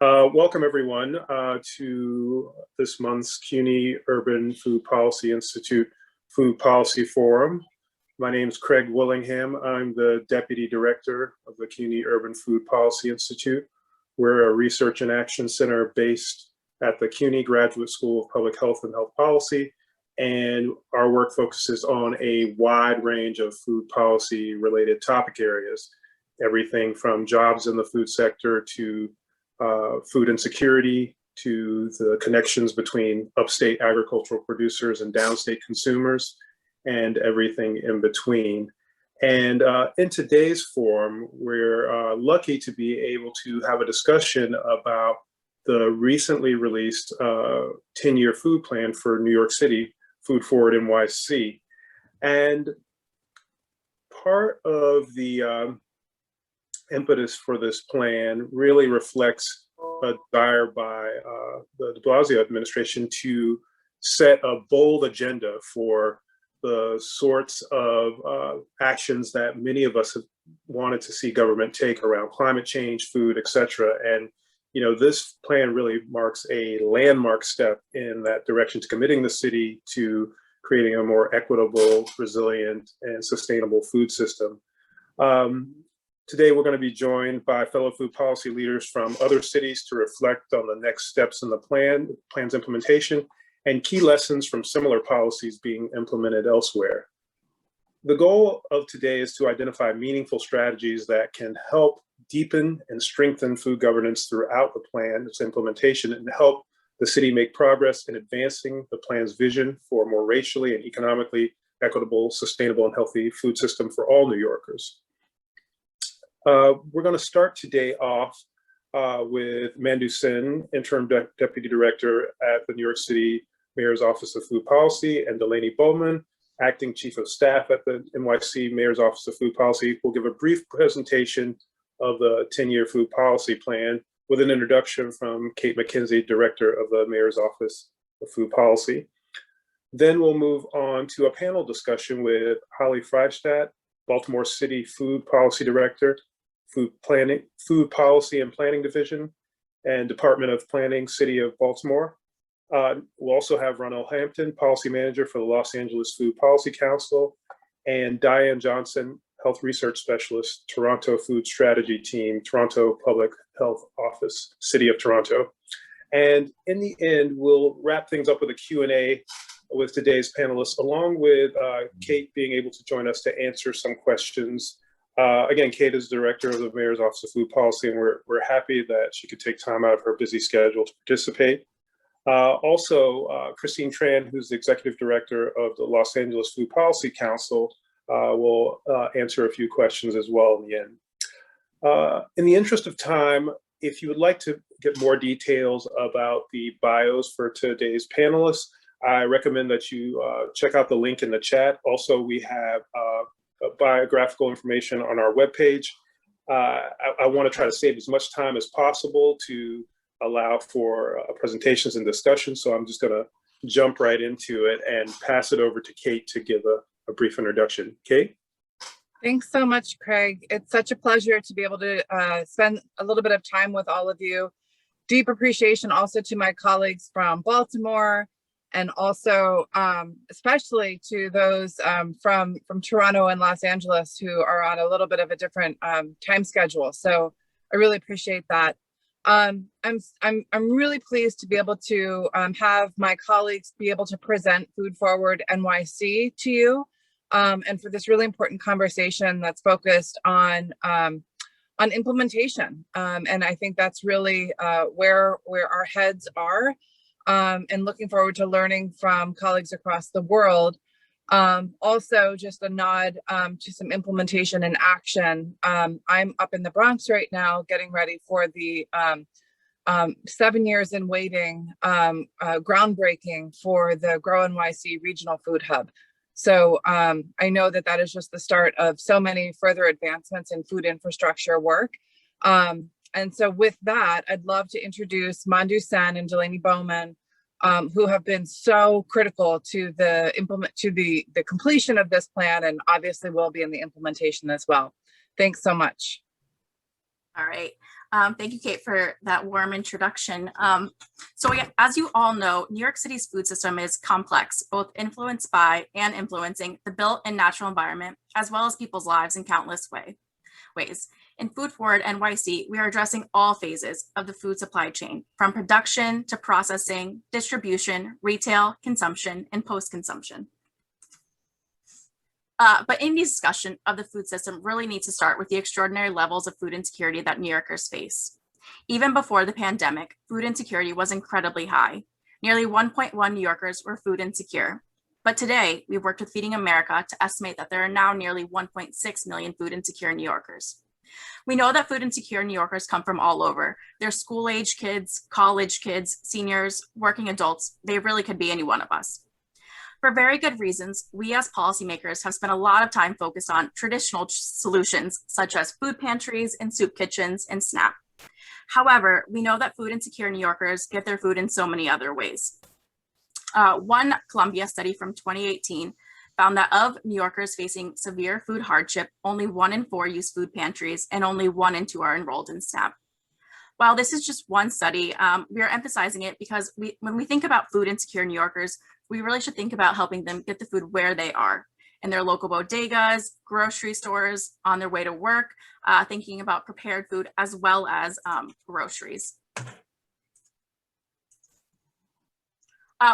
Welcome everyone to this month's CUNY Urban Food Policy Institute Food Policy Forum. My name is Craig Willingham. I'm the Deputy Director of the CUNY Urban Food Policy Institute. We're a research and action center based at the CUNY Graduate School of Public Health and Health Policy. And our work focuses on a wide range of food policy related topic areas, everything from jobs in the food sector to food insecurity, to the connections between upstate agricultural producers and downstate consumers, and everything in between. And in today's forum, we're lucky to be able to have a discussion about the recently released 10-year food plan for New York City, Food Forward NYC. And part of the impetus for this plan really reflects a desire by the de Blasio administration to set a bold agenda for the sorts of actions that many of us have wanted to see government take around climate change, food, et cetera. And this plan really marks a landmark step in that direction, to committing the city to creating a more equitable, resilient, and sustainable food system. Today, we're going to be joined by fellow food policy leaders from other cities to reflect on the next steps in the plan's implementation, and key lessons from similar policies being implemented elsewhere. The goal of today is to identify meaningful strategies that can help deepen and strengthen food governance throughout the plan, its implementation, and help the city make progress in advancing the plan's vision for a more racially and economically equitable, sustainable, and healthy food system for all New Yorkers. We're going to start today off with Mandu Sen, Interim Deputy Director at the New York City Mayor's Office of Food Policy, and Delaney Bowman, Acting Chief of Staff at the NYC Mayor's Office of Food Policy, will give a brief presentation of the 10-year food policy plan with an introduction from Kate McKenzie, Director of the Mayor's Office of Food Policy. Then we'll move on to a panel discussion with Holly Freistadt, Baltimore City Food Policy Director, Food Policy and Planning Division, and Department of Planning, City of Baltimore. We'll also have Ronell Hampton, Policy Manager for the Los Angeles Food Policy Council, and Diane Johnson, Health Research Specialist, Toronto Food Strategy Team, Toronto Public Health Office, City of Toronto. And in the end, we'll wrap things up with a Q&A with today's panelists, along with Kate being able to join us to answer some questions. Again, Kate is Director of the Mayor's Office of Food Policy, and we're happy that she could take time out of her busy schedule to participate. Also, Christine Tran, who's the Executive Director of the Los Angeles Food Policy Council, will answer a few questions as well in the end. In the interest of time, if you would like to get more details about the bios for today's panelists, I recommend that you check out the link in the chat. Also, we have biographical information on our webpage. I want to try to save as much time as possible to allow for presentations and discussion, so I'm just going to jump right into it and pass it over to Kate to give a brief introduction. Kate? Thanks so much, Craig. It's such a pleasure to be able to spend a little bit of time with all of you. Deep appreciation also to my colleagues from Baltimore, and also especially to those from Toronto and Los Angeles who are on a little bit of a different time schedule. So I really appreciate that. I'm really pleased to be able to have my colleagues be able to present Food Forward NYC to you, and for this really important conversation that's focused on implementation. And I think that's really where our heads are. And looking forward to learning from colleagues across the world. Also, just a nod to some implementation and action. I'm up in the Bronx right now, getting ready for the 7 years in waiting groundbreaking for the Grow NYC Regional Food Hub. So I know that that is just the start of so many further advancements in food infrastructure work. And so with that, I'd love to introduce Mandu Sen and Delaney Bowman, who have been so critical to the completion of this plan, and obviously will be in the implementation as well. Thanks so much. All right. Thank you, Kate, for that warm introduction. As you all know, New York City's food system is complex, both influenced by and influencing the built and natural environment, as well as people's lives in countless ways. In Food Forward NYC, we are addressing all phases of the food supply chain, from production to processing, distribution, retail, consumption, and post-consumption. But any discussion of the food system really needs to start with the extraordinary levels of food insecurity that New Yorkers face. Even before the pandemic, food insecurity was incredibly high. Nearly 1.1 New Yorkers were food insecure. But today, we've worked with Feeding America to estimate that there are now nearly 1.6 million food insecure New Yorkers. We know that food insecure New Yorkers come from all over. They're school-age kids, college kids, seniors, working adults. They really could be any one of us. For very good reasons, we as policymakers have spent a lot of time focused on traditional solutions such as food pantries and soup kitchens and SNAP. However, we know that food insecure New Yorkers get their food in so many other ways. One Columbia study from 2018 found that of New Yorkers facing severe food hardship, only 1 in 4 use food pantries and only 1 in 2 are enrolled in SNAP. While this is just one study, we are emphasizing it because when we think about food insecure New Yorkers, we really should think about helping them get the food where they are, in their local bodegas, grocery stores, on their way to work, thinking about prepared food as well as groceries.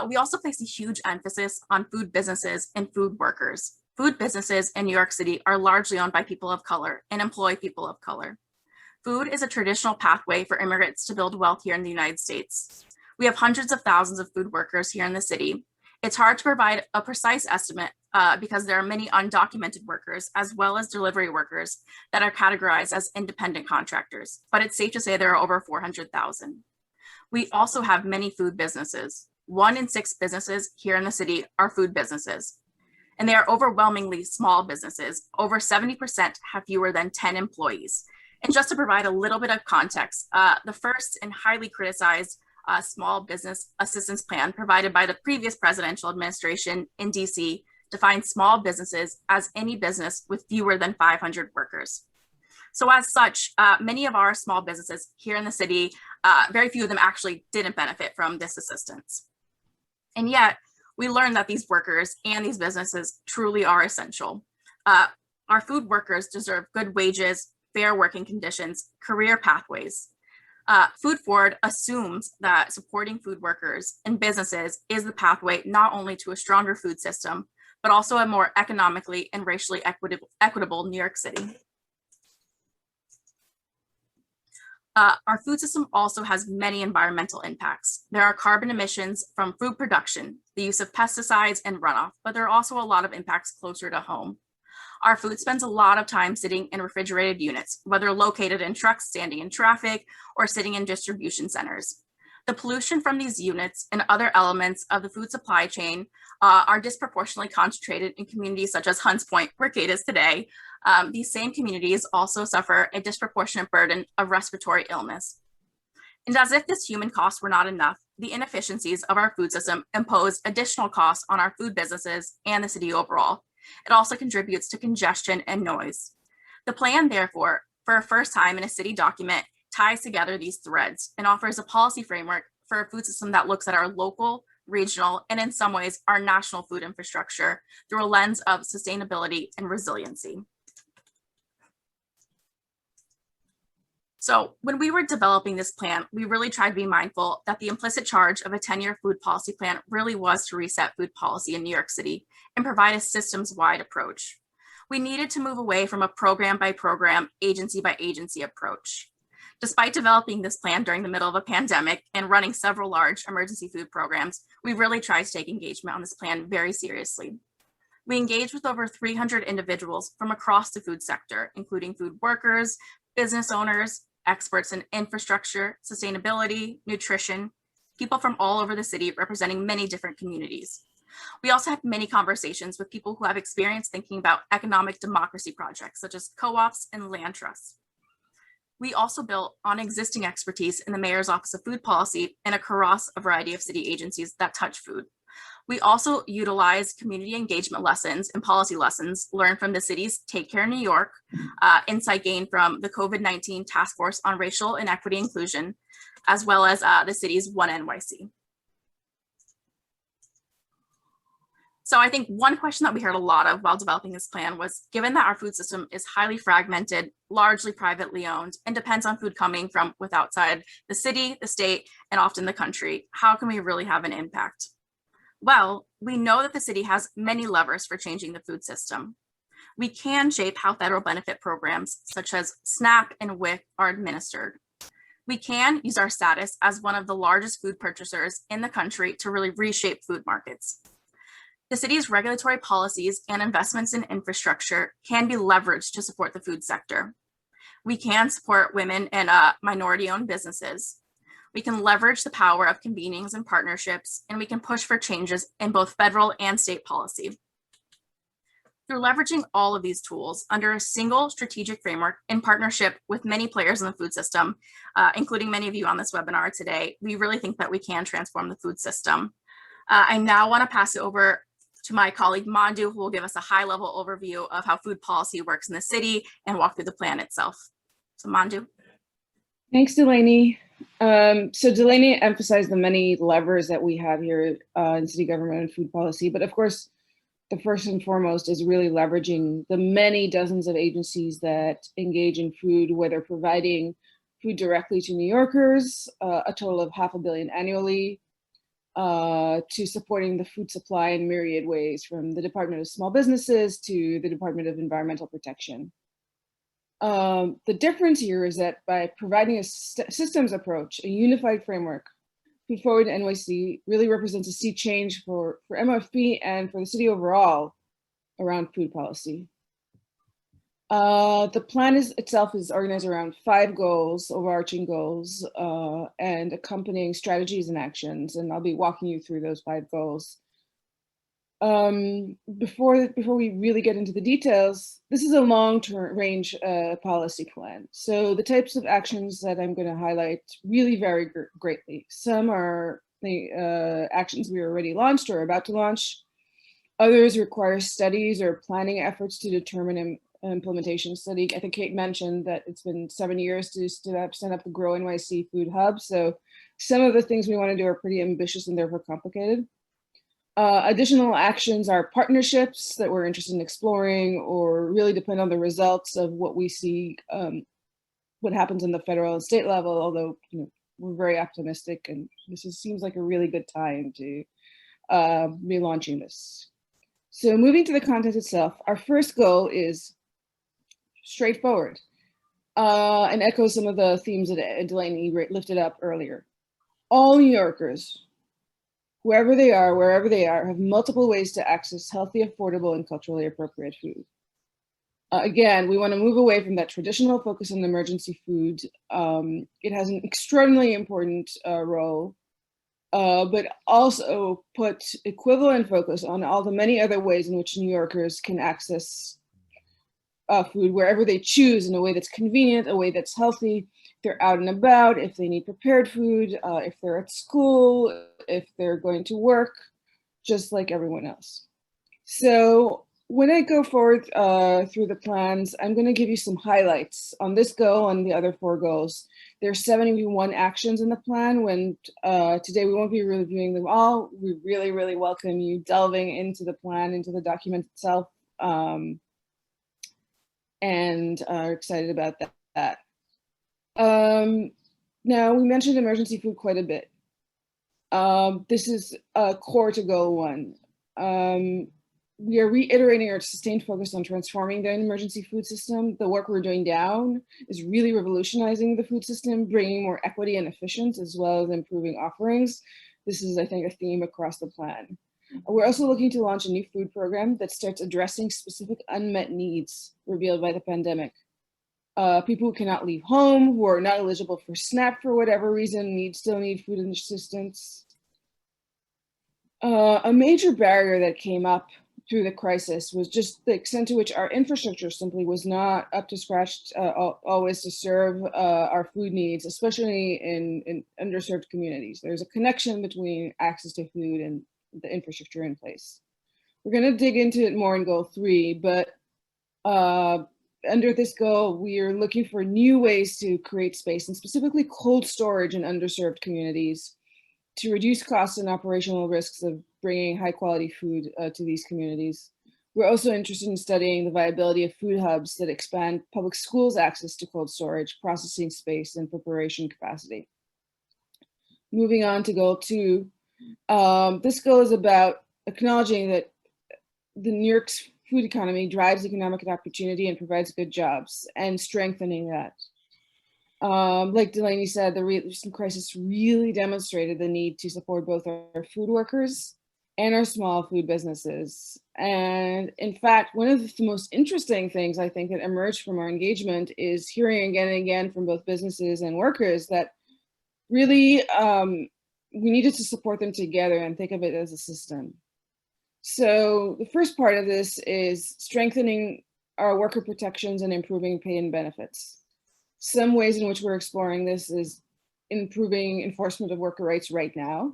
We also place a huge emphasis on food businesses and food workers. Food businesses in New York City are largely owned by people of color and employ people of color. Food is a traditional pathway for immigrants to build wealth here in the United States. We have hundreds of thousands of food workers here in the city. It's hard to provide a precise estimate because there are many undocumented workers as well as delivery workers that are categorized as independent contractors, but it's safe to say there are over 400,000. We also have many food businesses. 1 in 6 businesses here in the city are food businesses, and they are overwhelmingly small businesses. Over 70% have fewer than 10 employees. And just to provide a little bit of context, the first and highly criticized small business assistance plan provided by the previous presidential administration in DC defined small businesses as any business with fewer than 500 workers. So as such, many of our small businesses here in the city, very few of them actually didn't benefit from this assistance. And yet, we learned that these workers and these businesses truly are essential. Our food workers deserve good wages, fair working conditions, career pathways. Food Forward assumes that supporting food workers and businesses is the pathway not only to a stronger food system, but also a more economically and racially equitable New York City. Our food system also has many environmental impacts. There are carbon emissions from food production, the use of pesticides and runoff, but there are also a lot of impacts closer to home. Our food spends a lot of time sitting in refrigerated units, whether located in trucks standing in traffic or sitting in distribution centers. The pollution from these units and other elements of the food supply chain are disproportionately concentrated in communities such as Hunts Point, where Kate is today. These same communities also suffer a disproportionate burden of respiratory illness. And as if this human cost were not enough, the inefficiencies of our food system impose additional costs on our food businesses and the city overall. It also contributes to congestion and noise. The plan, therefore, for a first time in a city document, ties together these threads and offers a policy framework for a food system that looks at our local, regional, and in some ways, our national food infrastructure through a lens of sustainability and resiliency. So when we were developing this plan, we really tried to be mindful that the implicit charge of a 10-year food policy plan really was to reset food policy in New York City and provide a systems-wide approach. We needed to move away from a program by program, agency by agency approach. Despite developing this plan during the middle of a pandemic and running several large emergency food programs, we really tried to take engagement on this plan very seriously. We engaged with over 300 individuals from across the food sector, including food workers, business owners, experts in infrastructure, sustainability, nutrition, people from all over the city representing many different communities. We also had many conversations with people who have experience thinking about economic democracy projects, such as co-ops and land trusts. We also built on existing expertise in the Mayor's Office of Food Policy and across a variety of city agencies that touch food. We also utilize community engagement lessons and policy lessons learned from the city's Take Care New York, insight gained from the COVID-19 Task Force on Racial and Equity Inclusion, as well as the city's One NYC. So I think one question that we heard a lot of while developing this plan was, given that our food system is highly fragmented, largely privately owned, and depends on food coming from outside the city, the state, and often the country, how can we really have an impact? Well, we know that the city has many levers for changing the food system. We can shape how federal benefit programs such as SNAP and WIC are administered. We can use our status as one of the largest food purchasers in the country to really reshape food markets. The city's regulatory policies and investments in infrastructure can be leveraged to support the food sector. We can support women and minority-owned businesses. We can leverage the power of convenings and partnerships, and we can push for changes in both federal and state policy. Through leveraging all of these tools under a single strategic framework in partnership with many players in the food system, including many of you on this webinar today, we really think that we can transform the food system. I now want to pass it over to my colleague Mandu, who will give us a high-level overview of how food policy works in the city and walk through the plan itself. So Mandu. Thanks, Delaney. So Delaney emphasized the many levers that we have here in city government and food policy, but of course, the first and foremost is really leveraging the many dozens of agencies that engage in food, whether providing food directly to New Yorkers, a total of $500 million annually, to supporting the food supply in myriad ways, from the Department of Small Businesses to the Department of Environmental Protection. The difference here is that by providing a systems approach, a unified framework, Food Forward NYC really represents a sea change for MFP and for the city overall around food policy. The plan itself is organized around 5 goals, overarching goals, and accompanying strategies and actions, and I'll be walking you through those 5 goals. Before we really get into the details, this is a long-term range policy plan. So the types of actions that I'm going to highlight really vary greatly. Some are the actions we already launched or about to launch. Others require studies or planning efforts to determine an implementation study. I think Kate mentioned that it's been 7 years to stand up the Grow NYC Food Hub. So some of the things we want to do are pretty ambitious and therefore complicated. Additional actions are partnerships that we're interested in exploring or really depend on the results of what we see, what happens in the federal and state level, although we're very optimistic and seems like a really good time to be launching this. So moving to the content itself, our first goal is straightforward and echoes some of the themes that Delaney lifted up earlier. All New Yorkers, whoever they are, wherever they are, have multiple ways to access healthy, affordable, and culturally appropriate food. Again, we want to move away from that traditional focus on emergency food. It has an extraordinarily important role, but also put equivalent focus on all the many other ways in which New Yorkers can access food wherever they choose, in a way that's convenient, a way that's healthy. If they're out and about, if they need prepared food, if they're at school, if they're going to work, just like everyone else. So when I go forward through the plans, I'm going to give you some highlights on this goal and the other 4 goals. There's 71 actions in the plan. When today we won't be reviewing them all. We really, really welcome you delving into the plan, into the document itself, and are excited about that. Now, we mentioned emergency food quite a bit. This is core to goal 1. We are reiterating our sustained focus on transforming the emergency food system. The work we're doing now is really revolutionizing the food system, bringing more equity and efficiency, as well as improving offerings. This is, I think, a theme across the plan. We're also looking to launch a new food program that starts addressing specific unmet needs revealed by the pandemic. People who cannot leave home, who are not eligible for SNAP for whatever reason, still need food assistance. A major barrier that came up through the crisis was just the extent to which our infrastructure simply was not up to scratch always to serve our food needs, especially in underserved communities. There's a connection between access to food and the infrastructure in place. We're going to dig into it more in goal 3, but under this goal, we are looking for new ways to create space, and specifically cold storage in underserved communities, to reduce costs and operational risks of bringing high quality food to these communities. We're also interested in studying the viability of food hubs that expand public schools' access to cold storage, processing space, and preparation capacity. Moving on to goal 2, this goal is about acknowledging that the New York's food economy drives economic opportunity and provides good jobs, and strengthening that. Like Delaney said, the recent crisis really demonstrated the need to support both our food workers and our small food businesses. And in fact, one of the most interesting things I think that emerged from our engagement is hearing again and again from both businesses and workers that really we needed to support them together and think of it as a system. So the first part of this is strengthening our worker protections and improving pay and benefits. Some ways in which we're exploring this is improving enforcement of worker rights right now.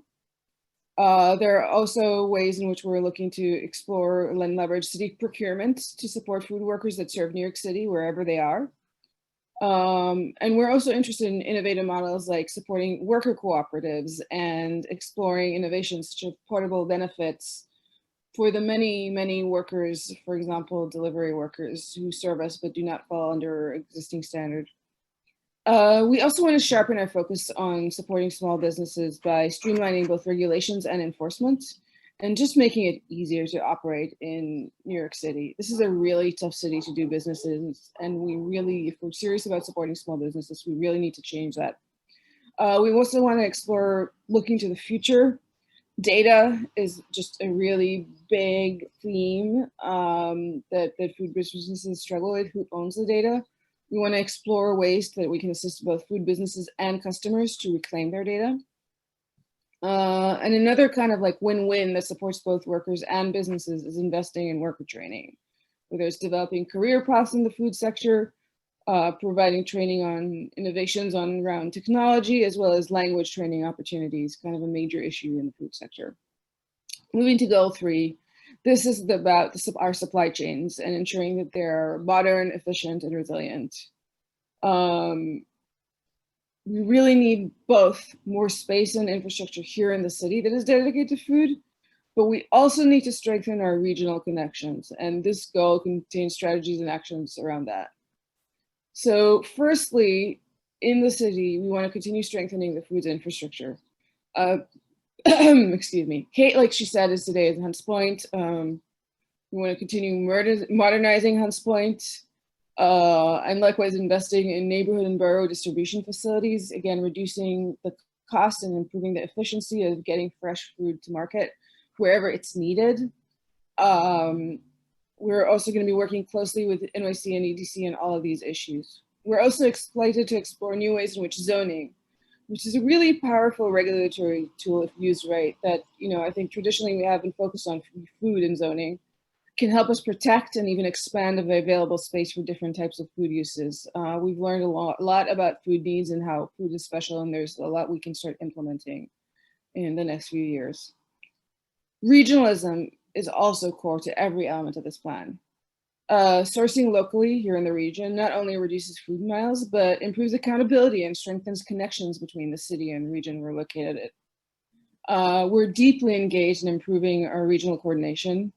There are also ways in which we're looking to explore and leverage city procurement to support food workers that serve New York City wherever they are. And we're also interested in innovative models like supporting worker cooperatives and exploring innovations such as portable benefits for the many, many workers, for example, delivery workers who serve us but do not fall under existing standard. We also want to sharpen our focus on supporting small businesses by streamlining both regulations and enforcement, and just making it easier to operate in New York City. This is a really tough city to do business in, and we really, if we're serious about supporting small businesses, we really need to change that. We also want to explore looking to the future. Data is just a really big theme that food businesses struggle with. Who owns the data? We want to explore ways that we can assist both food businesses and customers to reclaim their data. And another kind of like win-win that supports both workers and businesses is investing in worker training, whether it's developing career paths in the food sector, providing training on innovations around technology, as well as language training opportunities, kind of a major issue in the food sector. Moving to goal 3, this is about our supply chains and ensuring that they're modern, efficient, and resilient. We really need both more space and infrastructure here in the city that is dedicated to food, but we also need to strengthen our regional connections, and this goal contains strategies and actions around that. So firstly, in the city, we want to continue strengthening the food infrastructure. Excuse me. Kate, like she said, is today at Hunts Point. We want to continue modernizing Hunts Point, and likewise investing in neighborhood and borough distribution facilities, again, reducing the cost and improving the efficiency of getting fresh food to market wherever it's needed. We're also going to be working closely with NYC and EDC on all of these issues. We're also excited to explore new ways in which zoning, which is a really powerful regulatory tool if used right, that, I think traditionally we have been focused on food and zoning, can help us protect and even expand the available space for different types of food uses. We've learned a lot about food needs and how food is special, and there's a lot we can start implementing in the next few years. Regionalism is also core to every element of this plan. Sourcing locally here in the region not only reduces food miles, but improves accountability and strengthens connections between the city and region we're located in. We're deeply engaged in improving our regional coordination,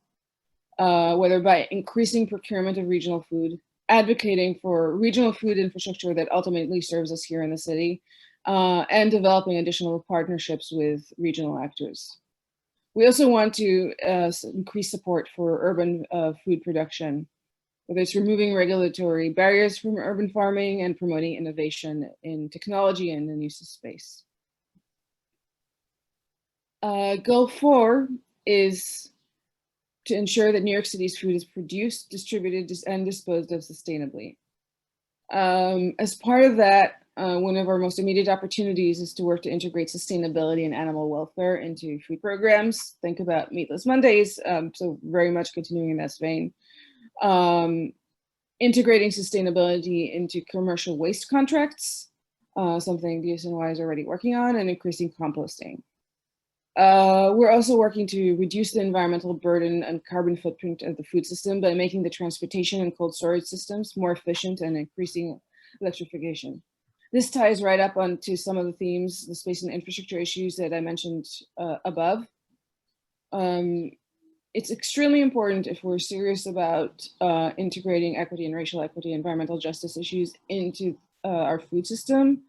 whether by increasing procurement of regional food, advocating for regional food infrastructure that ultimately serves us here in the city, and developing additional partnerships with regional actors. We also want to increase support for urban food production, whether it's removing regulatory barriers from urban farming and promoting innovation in technology and in use of space. Goal 4 is to ensure that New York City's food is produced, distributed, and disposed of sustainably. As part of that, one of our most immediate opportunities is to work to integrate sustainability and animal welfare into food programs. Think about Meatless Mondays, so very much continuing in that vein. Integrating sustainability into commercial waste contracts, something DSNY is already working on, and increasing composting. We're also working to reduce the environmental burden and carbon footprint of the food system by making the transportation and cold storage systems more efficient and increasing electrification. This ties right up onto some of the themes, the space and infrastructure issues that I mentioned above. It's extremely important if we're serious about integrating equity and racial equity, environmental justice issues into our food system,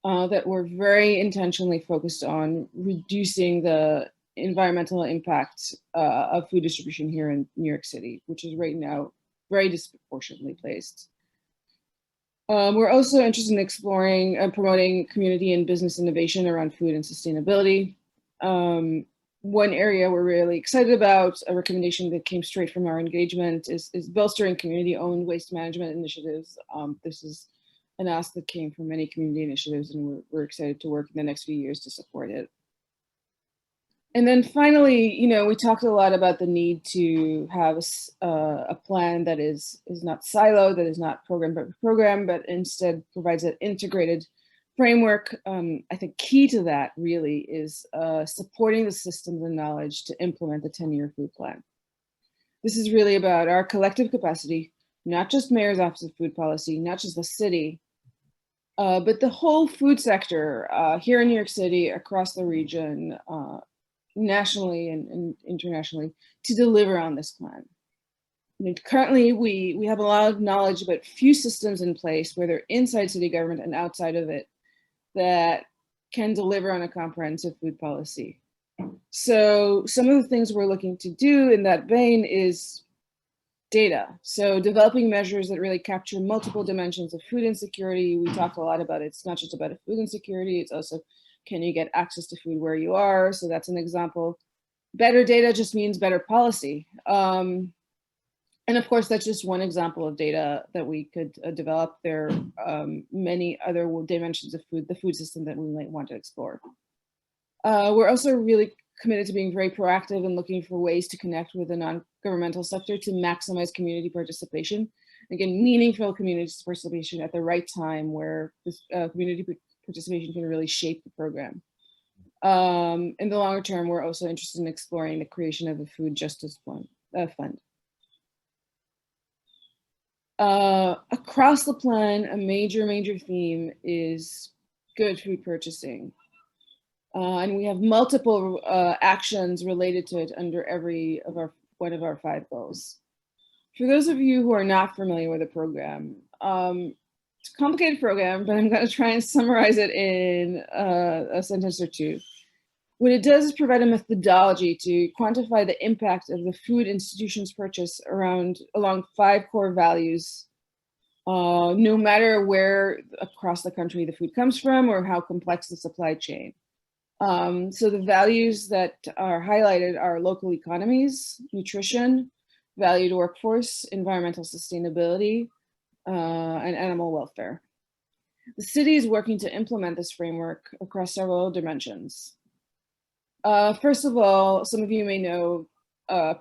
that we're very intentionally focused on reducing the environmental impact of food distribution here in New York City, which is right now very disproportionately placed. We're also interested in exploring and promoting community and business innovation around food and sustainability. One area we're really excited about, a recommendation that came straight from our engagement, is bolstering community-owned waste management initiatives. This is an ask that came from many community initiatives, and we're excited to work in the next few years to support it. And then finally, you know, we talked a lot about the need to have a plan that is not siloed, that is not program by program, but instead provides an integrated framework. I think key to that really is supporting the systems and knowledge to implement the 10-year food plan. This is really about our collective capacity, not just Mayor's Office of Food Policy, not just the city, but the whole food sector here in New York City, across the region, nationally and internationally, to deliver on this plan. I mean, currently, we have a lot of knowledge about few systems in place, whether inside city government and outside of it, that can deliver on a comprehensive food policy. So some of the things we're looking to do in that vein is data. So developing measures that really capture multiple dimensions of food insecurity. We talk a lot about it. It's not just about food insecurity, it's also, can you get access to food where you are? So that's an example. Better data just means better policy. And of course, that's just one example of data that we could develop. There are many other dimensions of food, the food system, that we might want to explore. We're also really committed to being very proactive and looking for ways to connect with the non-governmental sector to maximize community participation. Again, meaningful community participation at the right time, where this community participation can really shape the program. In the longer term, we're also interested in exploring the creation of a food justice fund. Across the plan, a major theme is good food purchasing. And we have multiple actions related to it under every of one of our 5 goals. For those of you who are not familiar with the program, it's a complicated program, but I'm going to try and summarize it in a sentence or two. What it does is provide a methodology to quantify the impact of the food institutions purchase along 5 core values, no matter where across the country the food comes from or how complex the supply chain. So the values that are highlighted are local economies, nutrition, valued workforce, environmental sustainability, and animal welfare. The city is working to implement this framework across several dimensions. First of all, some of you may know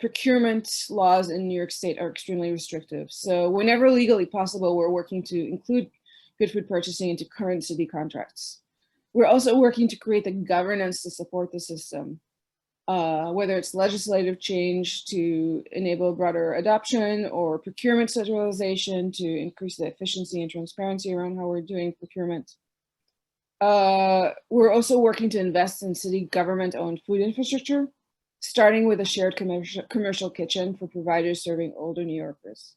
procurement laws in New York State are extremely restrictive. So whenever legally possible, we're working to include good food purchasing into current city contracts. We're also working to create the governance to support the system, whether it's legislative change to enable broader adoption or procurement centralization to increase the efficiency and transparency around how we're doing procurement. We're also working to invest in city government-owned food infrastructure, starting with a shared commercial kitchen for providers serving older New Yorkers.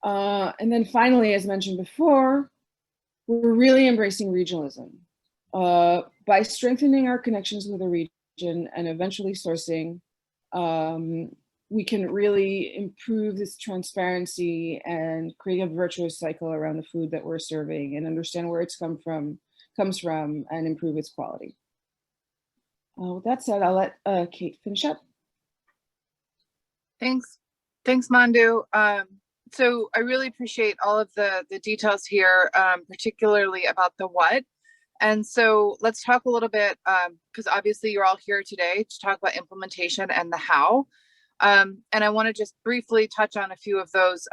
And then finally, as mentioned before, we're really embracing regionalism. By strengthening our connections with the region and eventually sourcing, we can really improve this transparency and create a virtuous cycle around the food that we're serving and understand where it's comes from and improve its quality. With that said, I'll let Kate finish up. Thanks, Mandu. So I really appreciate all of the details here, particularly about the what. And so let's talk a little bit, because obviously you're all here today to talk about implementation and the how. And I want to just briefly touch on a few of those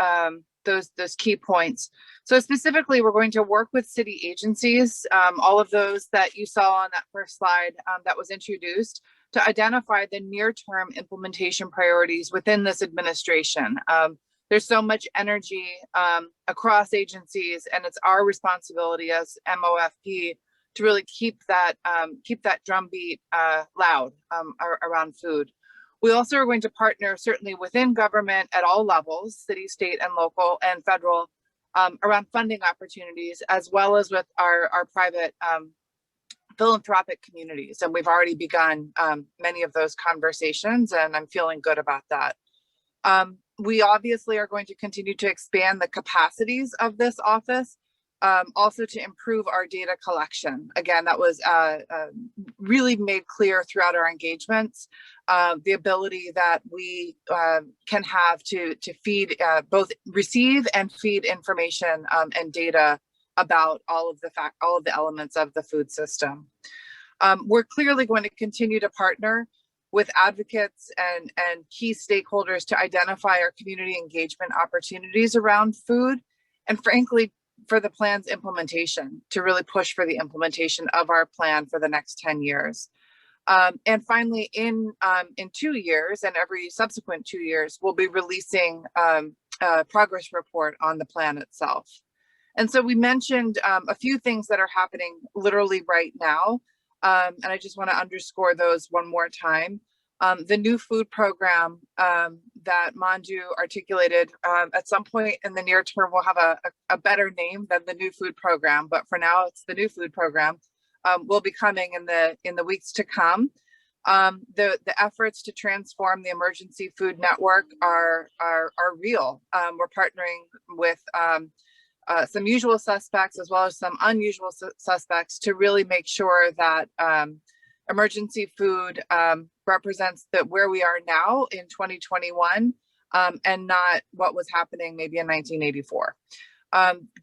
those key points. So specifically, we're going to work with city agencies, all of those that you saw on that first slide that was introduced, to identify the near-term implementation priorities within this administration. There's so much energy across agencies, and it's our responsibility as MOFP to really keep that drumbeat loud around food. We also are going to partner certainly within government at all levels, city, state, and local and federal, around funding opportunities, as well as with our private philanthropic communities. And we've already begun many of those conversations, and I'm feeling good about that. We obviously are going to continue to expand the capacities of this office, also to improve our data collection. Again, that was really made clear throughout our engagements, the ability that we can have to feed, both receive and feed information and data about all of the elements of the food system. We're clearly going to continue to partner with advocates and key stakeholders to identify our community engagement opportunities around food, and frankly, for the plan's implementation, to really push for the implementation of our plan for the next 10 years. And finally, in 2 years and every subsequent 2 years, we'll be releasing a progress report on the plan itself. And so we mentioned a few things that are happening literally right now. And I just want to underscore those one more time. The new food program that Manju articulated, at some point in the near term, will have a better name than the new food program, but for now it's the new food program, will be coming in the weeks to come. The efforts to transform the emergency food network are real. We're partnering with some usual suspects as well as some unusual suspects to really make sure that emergency food represents where we are now in 2021 and not what was happening maybe in 1984.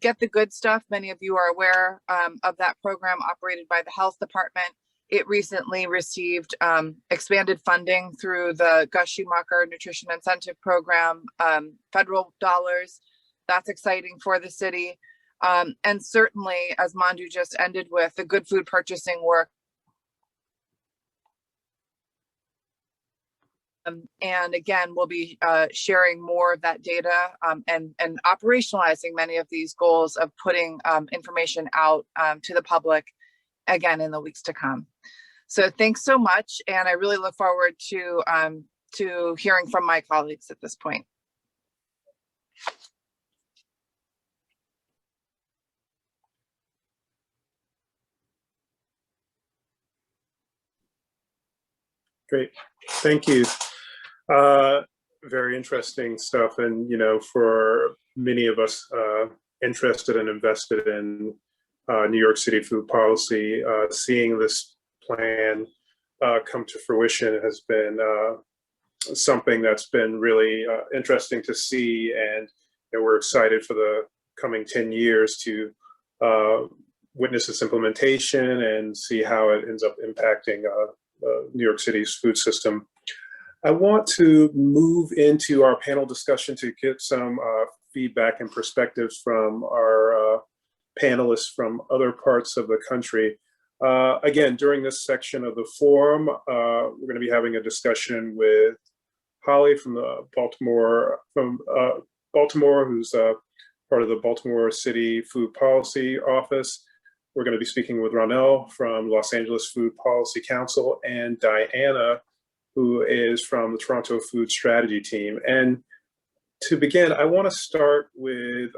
Get the Good Stuff, many of you are aware of that program operated by the health department. It recently received expanded funding through the Gus Schumacher Nutrition Incentive Program, federal dollars. That's exciting for the city. And certainly, as Manju just ended with, the good food purchasing work. And again, we'll be sharing more of that data and operationalizing many of these goals of putting information out to the public, again, in the weeks to come. So thanks so much. And I really look forward to hearing from my colleagues at this point. Great, thank you. Very interesting stuff, and for many of us interested and invested in New York City food policy, seeing this plan come to fruition has been something that's been really interesting to see, and we're excited for the coming 10 years to witness its implementation and see how it ends up impacting New York City's food system. I want to move into our panel discussion to get some feedback and perspectives from our panelists from other parts of the country. Again, during this section of the forum, we're going to be having a discussion with Holly from Baltimore, who's part of the Baltimore City Food Policy Office. We're going to be speaking with Ronell from Los Angeles Food Policy Council, and Diana, who is from the Toronto Food Strategy Team. And to begin, I want to start with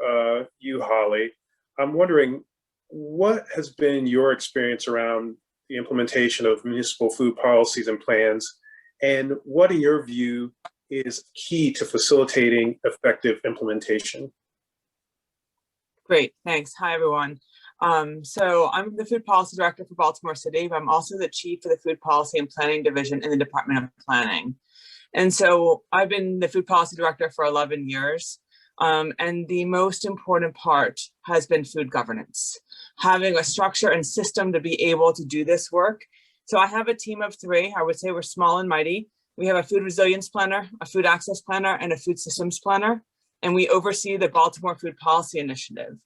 you, Holly. I'm wondering, what has been your experience around the implementation of municipal food policies and plans, and what, in your view, is key to facilitating effective implementation? Great, thanks. Hi, everyone. So I'm the food policy director for Baltimore City, but I'm also the chief of the food policy and planning division in the Department of Planning. And so I've been the food policy director for 11 years. And the most important part has been food governance, having a structure and system to be able to do this work. So I have a team of 3. I would say we're small and mighty. We have a food resilience planner, a food access planner, and a food systems planner. and we oversee the Baltimore Food Policy Initiative.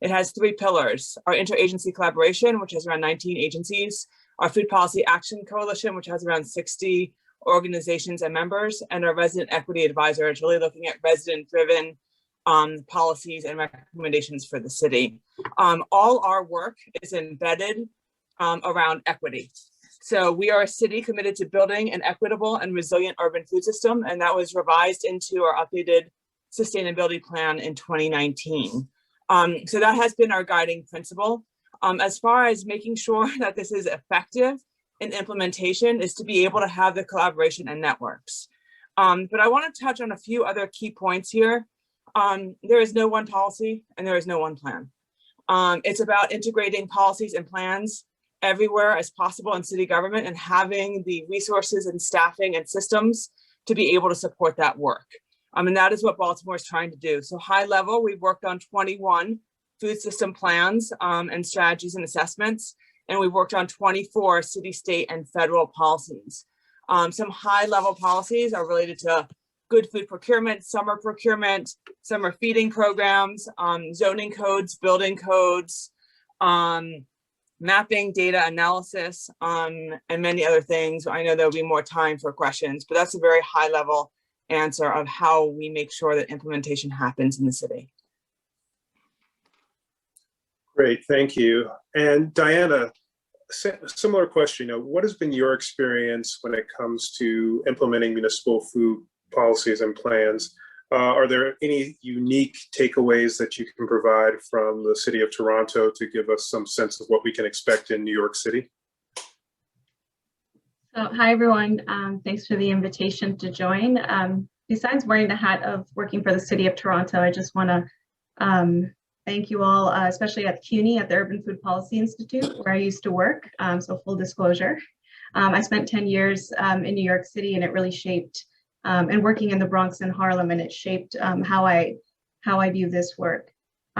It has 3 pillars: our interagency collaboration, which has around 19 agencies, our Food Policy Action Coalition, which has around 60 organizations and members, and our Resident Equity Advisor, is really looking at resident-driven policies and recommendations for the city. All our work is embedded around equity. So we are a city committed to building an equitable and resilient urban food system, and that was revised into our updated sustainability plan in 2019. So that has been our guiding principle. As far as making sure that this is effective in implementation is to be able to have the collaboration and networks. But I want to touch on a few other key points here. There is no one policy and there is no one plan. It's about integrating policies and plans everywhere as possible in city government and having the resources and staffing and systems to be able to support that work. And that is what Baltimore is trying to do. So high level, we've worked on 21 food system plans and strategies and assessments, and we've worked on 24 city, state, and federal policies. Some high level policies are related to good food procurement, summer feeding programs, zoning codes, building codes, mapping, data analysis, and many other things. I know there'll be more time for questions, but that's a very high level answer of how we make sure that implementation happens in the city. Great, thank you. And Diana, similar question, what has been your experience when it comes to implementing municipal food policies and plans? Are there any unique takeaways that you can provide from the city of Toronto to give us some sense of what we can expect in New York City? So, hi everyone, thanks for the invitation to join. Besides wearing the hat of working for the city of Toronto, I just want to thank you all, especially at CUNY, at the Urban Food Policy Institute, where I used to work, so full disclosure. I spent 10 years in New York City, and it really shaped, and working in the Bronx and Harlem, and it shaped how I view this work.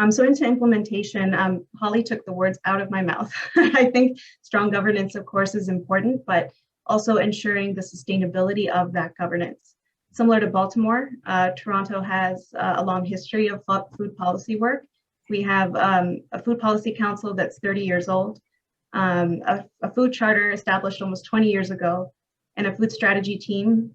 So into implementation, Holly took the words out of my mouth. I think strong governance, of course, is important, but also ensuring the sustainability of that governance. Similar to Baltimore, Toronto has a long history of food policy work. We have a food policy council that's 30 years old, a food charter established almost 20 years ago, and a food strategy team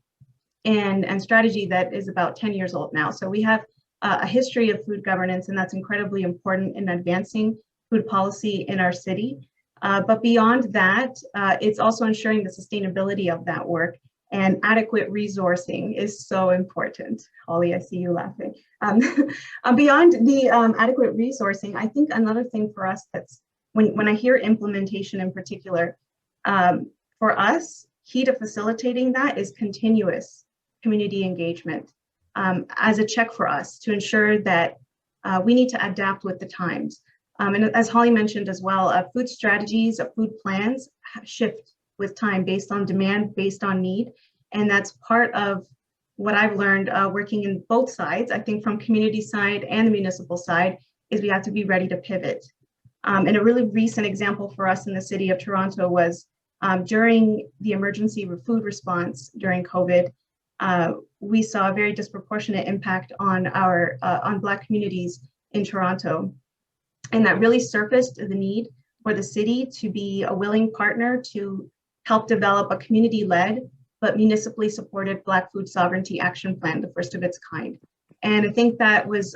and strategy that is about 10 years old now. So we have a history of food governance, and that's incredibly important in advancing food policy in our city. But beyond that, it's also ensuring the sustainability of that work, and adequate resourcing is so important. Holly, I see you laughing. Beyond the adequate resourcing, I think another thing for us that's, when I hear implementation in particular, for us, key to facilitating that is continuous community engagement as a check for us to ensure that we need to adapt with the times. And as Holly mentioned as well, food strategies, food plans shift with time based on demand, based on need. And that's part of what I've learned working in both sides, I think from community side and the municipal side, is we have to be ready to pivot. And a really recent example for us in the city of Toronto was during the emergency food response during COVID, we saw a very disproportionate impact on on Black communities in Toronto. And that really surfaced the need for the city to be a willing partner to help develop a community-led but municipally supported Black Food Sovereignty Action Plan, the first of its kind. And I think that was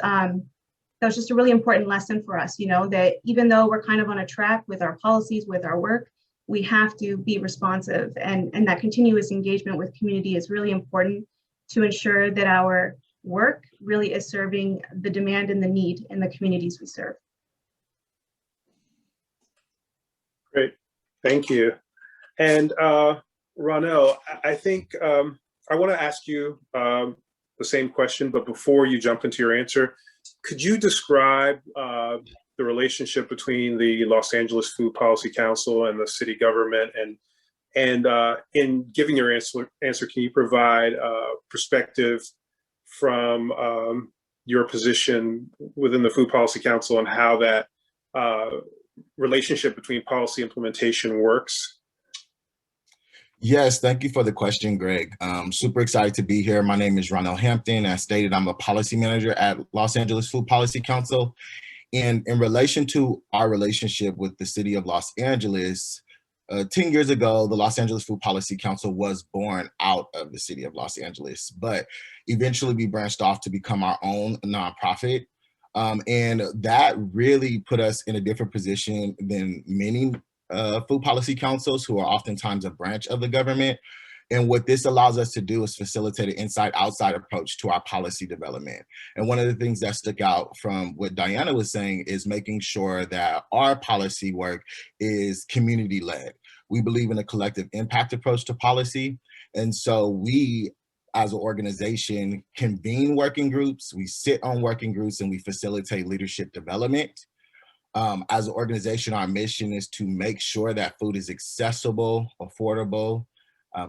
just a really important lesson for us, that even though we're kind of on a track with our policies, with our work, we have to be responsive, and that continuous engagement with community is really important to ensure that our work really is serving the demand and the need in the communities we serve. Great, thank you. And Ronell, I think I want to ask you the same question, but before you jump into your answer, could you describe the relationship between the Los Angeles Food Policy Council and the city government? And in giving your answer, can you provide perspective from your position within the Food Policy Council and how that relationship between policy implementation works? Yes, thank you for the question, Greg. Super excited to be here. My name is Ronell Hampton. As stated, I'm a policy manager at Los Angeles Food Policy Council. And in relation to our relationship with the city of Los Angeles, 10 years ago, the Los Angeles Food Policy Council was born out of the city of Los Angeles, but eventually we branched off to become our own nonprofit. And that really put us in a different position than many food policy councils who are oftentimes a branch of the government. And what this allows us to do is facilitate an inside-outside approach to our policy development. And one of the things that stuck out from what Diana was saying is making sure that our policy work is community-led. We believe in a collective impact approach to policy. And so we, as an organization, convene working groups, we sit on working groups, and we facilitate leadership development. As an organization, our mission is to make sure that food is accessible, affordable,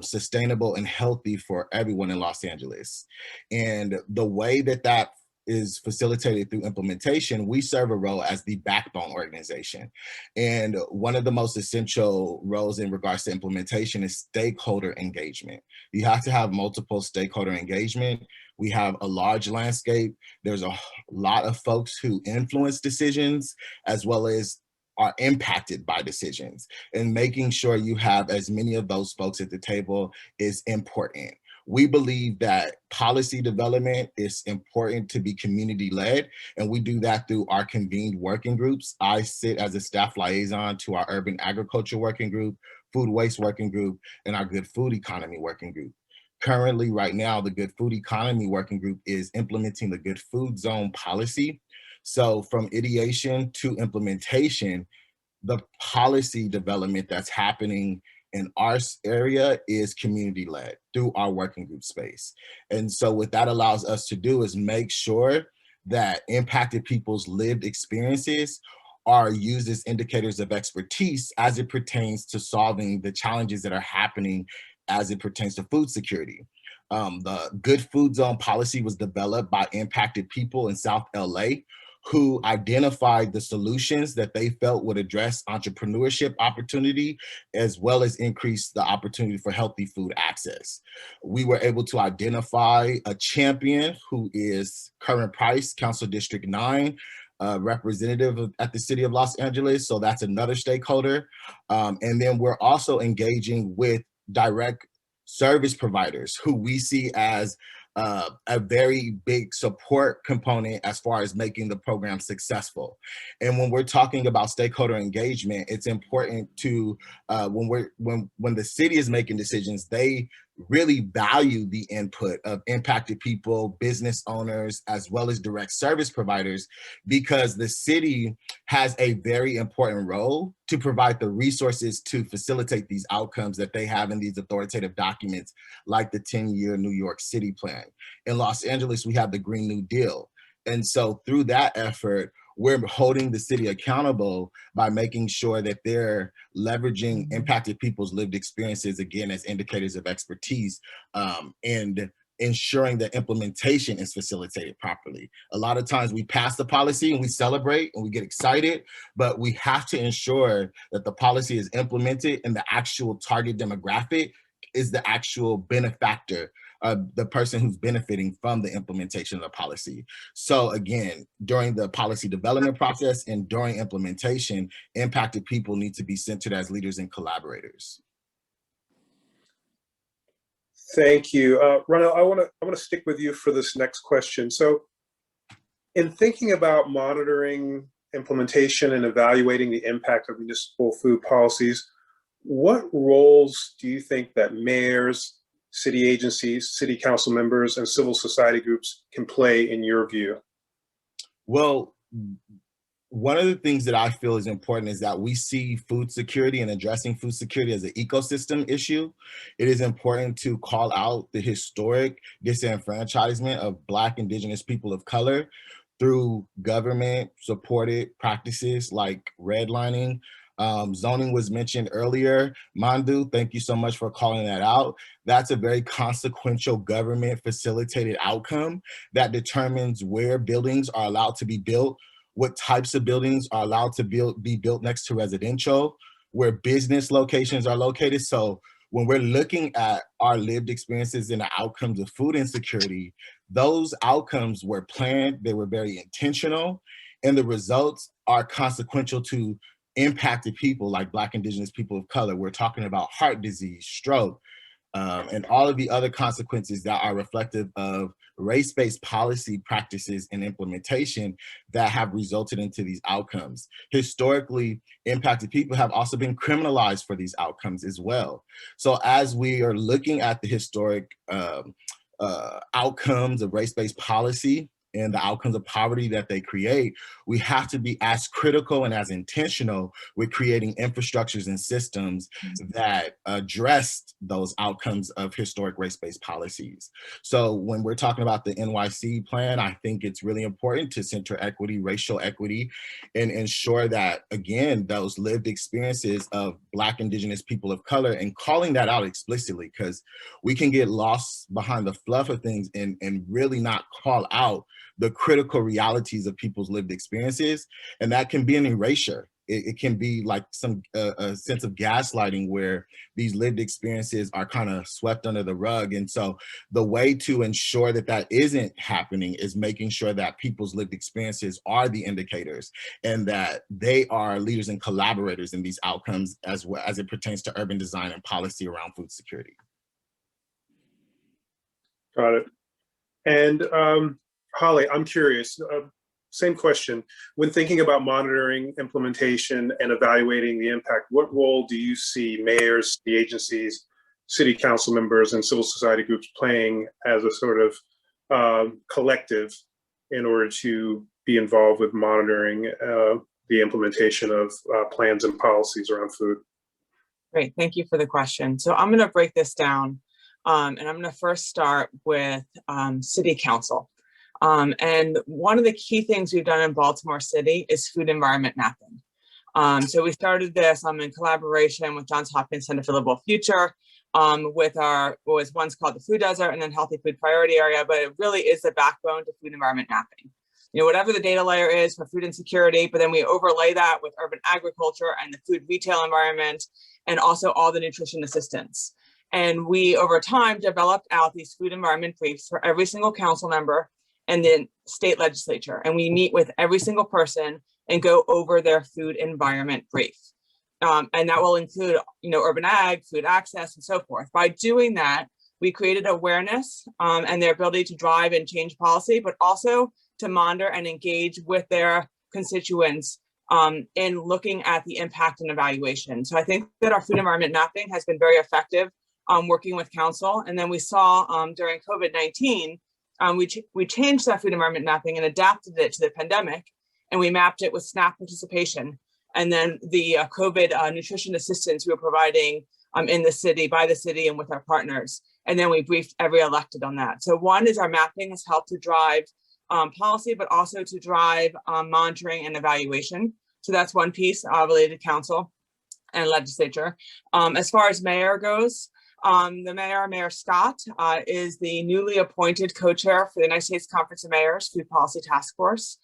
sustainable, and healthy for everyone in Los Angeles. And the way that that is facilitated through implementation, we serve a role as the backbone organization. And one of the most essential roles in regards to implementation is stakeholder engagement. You have to have multiple stakeholder engagement. We have a large landscape. There's a lot of folks who influence decisions as well as are impacted by decisions, and making sure you have as many of those folks at the table is important. We believe that policy development is important to be community-led, and we do that through our convened working groups. I sit as a staff liaison to our urban agriculture working group, food waste working group, and our good food economy working group. Currently, right now, the good food economy working group is implementing the good food zone policy. So from ideation to implementation, the policy development that's happening in our area is community-led through our working group space. And so what that allows us to do is make sure that impacted people's lived experiences are used as indicators of expertise as it pertains to solving the challenges that are happening as it pertains to food security. The Good Food Zone policy was developed by impacted people in South LA who identified the solutions that they felt would address entrepreneurship opportunity, as well as increase the opportunity for healthy food access. We were able to identify a champion who is Curran Price, Council District 9, representative at the city of Los Angeles. So that's another stakeholder. And then we're also engaging with direct service providers who we see as a very big support component as far as making the program successful. And when we're talking about stakeholder engagement, it's important to when the city is making decisions, they really value the input of impacted people, business owners, as well as direct service providers, because the city has a very important role to provide the resources to facilitate these outcomes that they have in these authoritative documents, like the 10-year New York City plan. In Los Angeles, we have the Green New Deal. And so through that effort, we're holding the city accountable by making sure that they're leveraging impacted people's lived experiences, again, as indicators of expertise, and ensuring that implementation is facilitated properly. A lot of times we pass the policy and we celebrate and we get excited, but we have to ensure that the policy is implemented and the actual target demographic is the actual benefactor, the person who's benefiting from the implementation of the policy. So again, during the policy development process and during implementation, impacted people need to be centered as leaders and collaborators. Thank you. Ronald, I want to stick with you for this next question. So in thinking about monitoring implementation and evaluating the impact of municipal food policies, what roles do you think that mayors, city agencies, city council members, and civil society groups can play in your view? Well, one of the things that I feel is important is that we see food security and addressing food security as an ecosystem issue. It is important to call out the historic disenfranchisement of Black, Indigenous people of color through government supported practices like redlining. Zoning was mentioned earlier. Mandu, thank you so much for calling that out. That's a very consequential government facilitated outcome that determines where buildings are allowed to be built, what types of buildings are allowed to be built next to residential, where business locations are located. So when we're looking at our lived experiences and the outcomes of food insecurity, those outcomes were planned, they were very intentional, and the results are consequential to impacted people like Black, Indigenous people of color. We're talking about heart disease, stroke, and all of the other consequences that are reflective of race-based policy practices and implementation that have resulted into these outcomes. Historically, impacted people have also been criminalized for these outcomes as well. So as we are looking at the historic outcomes of race-based policy and the outcomes of poverty that they create, we have to be as critical and as intentional with creating infrastructures and systems that address those outcomes of historic race-based policies. So when we're talking about the NYC plan, I think it's really important to center equity, racial equity, and ensure that, again, those lived experiences of Black, Indigenous people of color, and calling that out explicitly, because we can get lost behind the fluff of things and really not call out the critical realities of people's lived experiences. And that can be an erasure. It can be like a sense of gaslighting where these lived experiences are kind of swept under the rug. And so the way to ensure that that isn't happening is making sure that people's lived experiences are the indicators and that they are leaders and collaborators in these outcomes as well as it pertains to urban design and policy around food security. Got it. And Holly, I'm curious, same question. When thinking about monitoring, implementation, and evaluating the impact, what role do you see mayors, the agencies, city council members, and civil society groups playing as a sort of collective in order to be involved with monitoring the implementation of plans and policies around food? Great, thank you for the question. So I'm gonna break this down, and I'm gonna first start with city council. And one of the key things we've done in Baltimore City is food environment mapping. So we started this in collaboration with Johns Hopkins Center for Livable Future, with what was once called the Food Desert and then Healthy Food Priority Area, but it really is the backbone to food environment mapping. You know, whatever the data layer is for food insecurity, but then we overlay that with urban agriculture and the food retail environment, and also all the nutrition assistance. And we, over time, developed out these food environment briefs for every single council member and then state legislature. And we meet with every single person and go over their food environment brief. And that will include, you know, urban ag, food access, and so forth. By doing that, we created awareness and their ability to drive and change policy, but also to monitor and engage with their constituents in looking at the impact and evaluation. So I think that our food environment mapping has been very effective working with council. And then we saw during COVID-19, we changed that food environment mapping and adapted it to the pandemic, and we mapped it with SNAP participation. And then the COVID nutrition assistance we were providing in the city, by the city, and with our partners. And then we briefed every elected on that. So one is our mapping has helped to drive policy, but also to drive monitoring and evaluation. So that's one piece related to council and legislature. As far as mayor goes, the mayor, Mayor Scott, is the newly appointed co-chair for the United States Conference of Mayors Food Policy Task Force.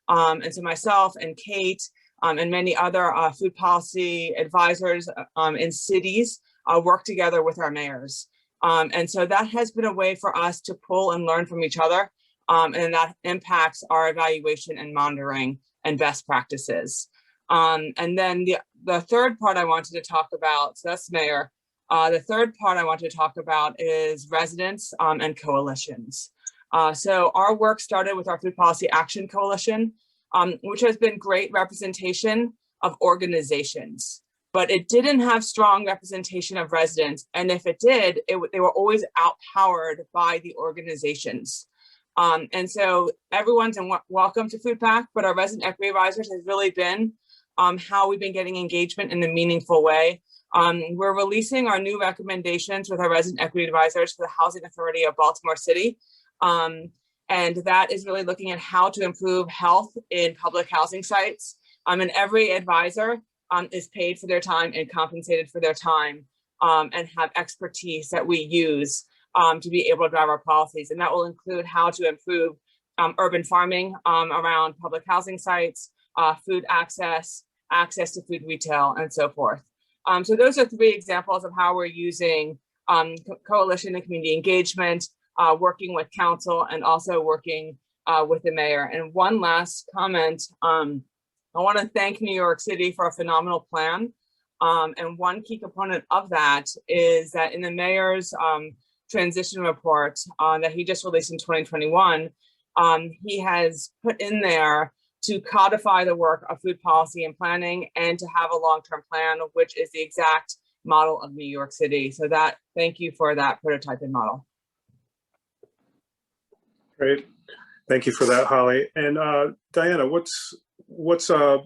And so myself and Kate and many other food policy advisors in cities work together with our mayors. And so that has been a way for us to pull and learn from each other. And that impacts our evaluation and monitoring and best practices. And then the third part I wanted to talk about, so that's mayor. The third part I want to talk about is residents and coalitions. So our work started with our Food Policy Action Coalition, which has been great representation of organizations, but it didn't have strong representation of residents. And if it did, they were always outpowered by the organizations. And so everyone's welcome to Food Pack, but our resident equity advisors has really been how we've been getting engagement in a meaningful way. We're releasing our new recommendations with our resident equity advisors for the Housing Authority of Baltimore City. And that is really looking at how to improve health in public housing sites. And every advisor is paid for their time and compensated for their time and have expertise that we use to be able to drive our policies. And that will include how to improve urban farming around public housing sites, food access, access to food retail, and so forth. So those are 3 examples of how we're using coalition and community engagement, working with council, and also working with the mayor. And one last comment, I want to thank New York City for a phenomenal plan. And one key component of that is that in the mayor's transition report that he just released in 2021, he has put in there to codify the work of food policy and planning and to have a long-term plan, which is the exact model of New York City. So thank you for that prototyping model. Great. Thank you for that, Holly. And Diana, what's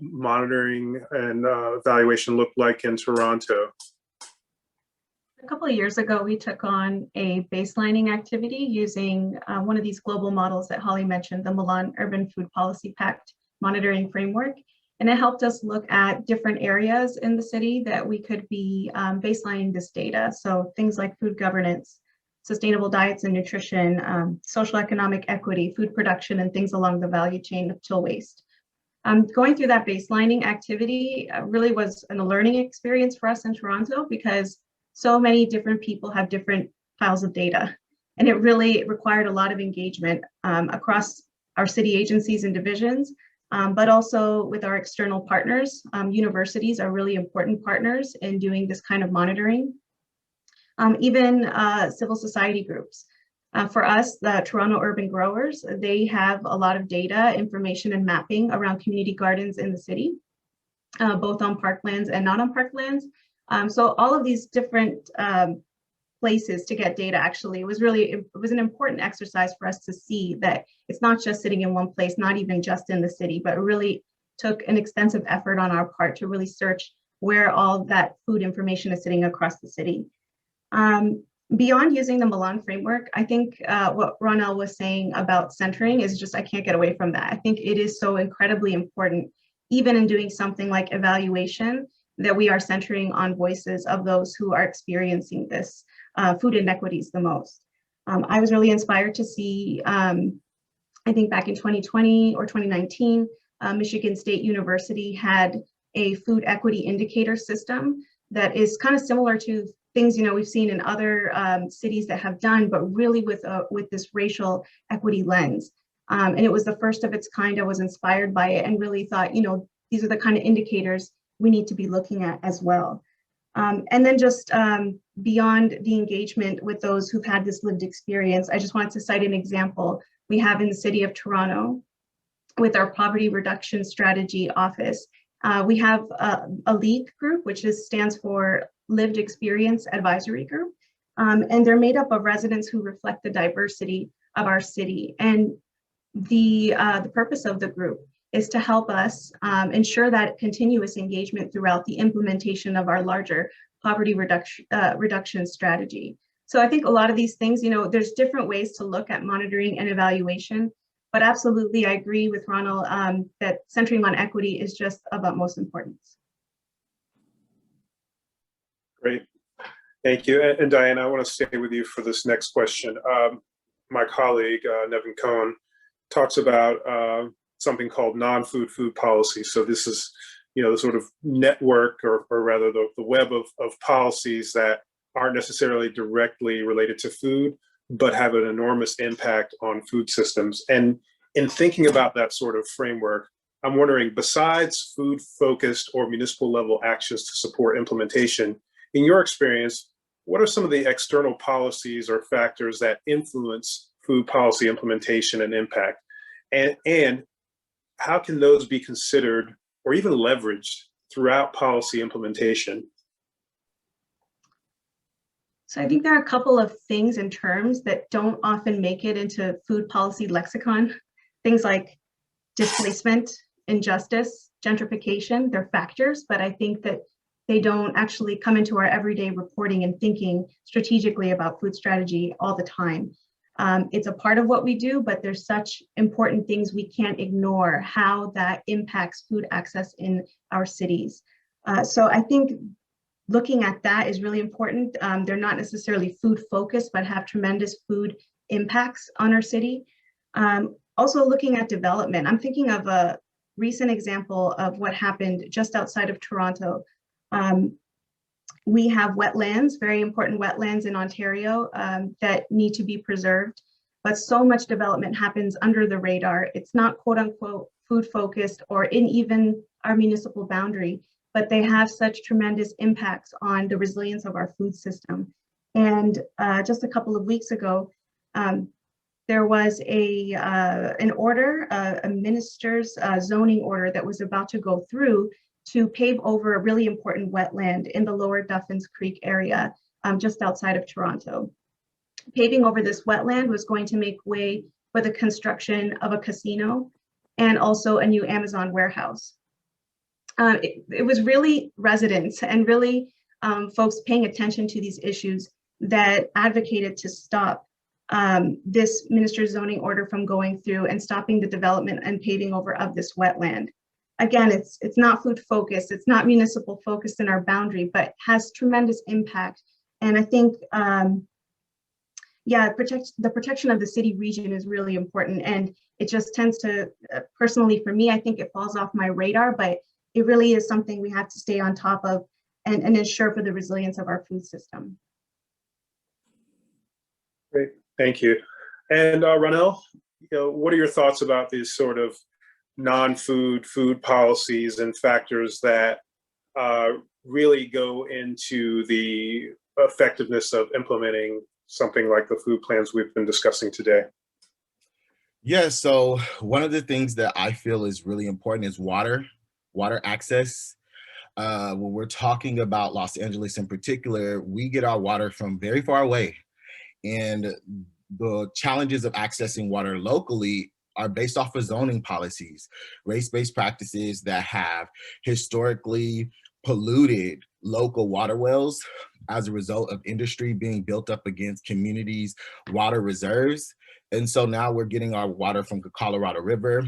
monitoring and evaluation look like in Toronto? A couple of years ago, we took on a baselining activity using one of these global models that Holly mentioned, the Milan Urban Food Policy Pact monitoring framework. And it helped us look at different areas in the city that we could be baselining this data. So things like food governance, sustainable diets and nutrition, social economic equity, food production, and things along the value chain till waste. Going through that baselining activity really was a learning experience for us in Toronto because so many different people have different piles of data. And it really required a lot of engagement across our city agencies and divisions, but also with our external partners. Universities are really important partners in doing this kind of monitoring. Even civil society groups. For us, the Toronto Urban Growers, they have a lot of data, information, and mapping around community gardens in the city, both on parklands and not on parklands. So all of these different places to get data actually it was an important exercise for us to see that it's not just sitting in one place, not even just in the city, but it really took an extensive effort on our part to really search where all that food information is sitting across the city. Beyond using the Milan framework, I think what Ronel was saying about centering is just, I can't get away from that. I think it is so incredibly important, even in doing something like evaluation, that we are centering on voices of those who are experiencing this food inequities the most. I was really inspired to see, I think back in 2020 or 2019, Michigan State University had a food equity indicator system that is kind of similar to things we've seen in other cities that have done, but really with this racial equity lens. And it was the first of its kind. I was inspired by it and really thought, these are the kind of indicators we need to be looking at as well. And then just beyond the engagement with those who've had this lived experience, I just wanted to cite an example we have in the city of Toronto with our poverty reduction strategy office. We have a LEAG group, which stands for Lived Experience Advisory Group. And they're made up of residents who reflect the diversity of our city. And the purpose of the group is to help us ensure that continuous engagement throughout the implementation of our larger poverty reduction strategy. So I think a lot of these things, there's different ways to look at monitoring and evaluation, but absolutely I agree with Ronald that centering on equity is just of utmost importance. Great, thank you. And Diana, I want to stay with you for this next question. My colleague, Nevin Cohn, talks about something called non-food food policy. So this is, the sort of network or rather the web of policies that aren't necessarily directly related to food, but have an enormous impact on food systems. And in thinking about that sort of framework, I'm wondering, besides food-focused or municipal level actions to support implementation, in your experience, what are some of the external policies or factors that influence food policy implementation and impact? And how can those be considered or even leveraged throughout policy implementation? So I think there are a couple of things and terms that don't often make it into food policy lexicon. Things like displacement, injustice, gentrification, they're factors, but I think that they don't actually come into our everyday reporting and thinking strategically about food strategy all the time. It's a part of what we do, but there's such important things we can't ignore how that impacts food access in our cities. So I think looking at that is really important. They're not necessarily food focused, but have tremendous food impacts on our city. Also looking at development, I'm thinking of a recent example of what happened just outside of Toronto. We have wetlands, very important wetlands in Ontario that need to be preserved, but so much development happens under the radar. It's not quote unquote food focused or in even our municipal boundary, but they have such tremendous impacts on the resilience of our food system. And just a couple of weeks ago, there was an order, a minister's zoning order that was about to go through to pave over a really important wetland in the lower Duffins Creek area, just outside of Toronto. Paving over this wetland was going to make way for the construction of a casino and also a new Amazon warehouse. It was really residents and really folks paying attention to these issues that advocated to stop this minister's zoning order from going through and stopping the development and paving over of this wetland. Again, it's not food focused, it's not municipal focused in our boundary, but has tremendous impact. And I think, yeah, the protection of the city region is really important. And it just tends to, personally for me, I think it falls off my radar, but it really is something we have to stay on top of and ensure for the resilience of our food system. Great, thank you. And Ronell, what are your thoughts about these sort of non-food food policies and factors that really go into the effectiveness of implementing something like the food plans we've been discussing today? Yeah, so one of the things that I feel is really important is water access. When we're talking about Los Angeles in particular, we get our water from very far away. And the challenges of accessing water locally are based off of zoning policies, race-based practices that have historically polluted local water wells as a result of industry being built up against communities' water reserves. And so now we're getting our water from the Colorado River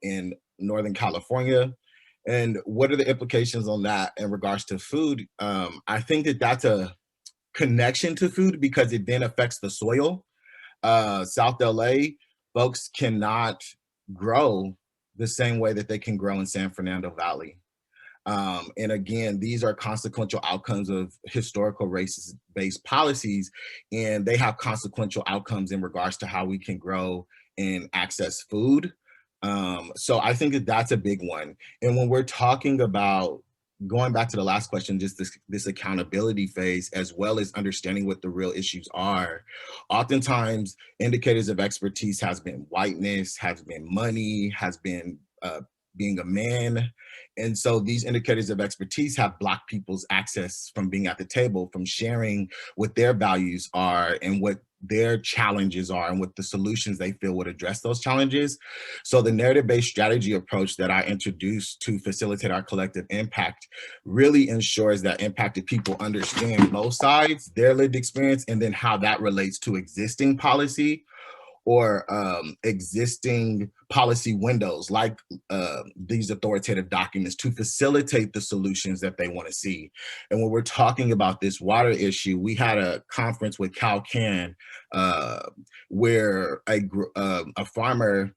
in Northern California. And what are the implications on that in regards to food? I think that that's a connection to food because it then affects the soil. South LA, folks cannot grow the same way that they can grow in San Fernando Valley. And again, these are consequential outcomes of historical race-based policies, and they have consequential outcomes in regards to how we can grow and access food. So I think that that's a big one. And when we're talking about going back to the last question, just this accountability phase, as well as understanding what the real issues are, oftentimes indicators of expertise has been whiteness, has been money, has been being a man. And so these indicators of expertise have blocked people's access from being at the table, from sharing what their values are and what their challenges are and what the solutions they feel would address those challenges. So the narrative-based strategy approach that I introduced to facilitate our collective impact really ensures that impacted people understand both sides, their lived experience, and then how that relates to existing policy or existing policy windows like these authoritative documents to facilitate the solutions that they want to see. And when we're talking about this water issue, we had a conference with CalCan where a farmer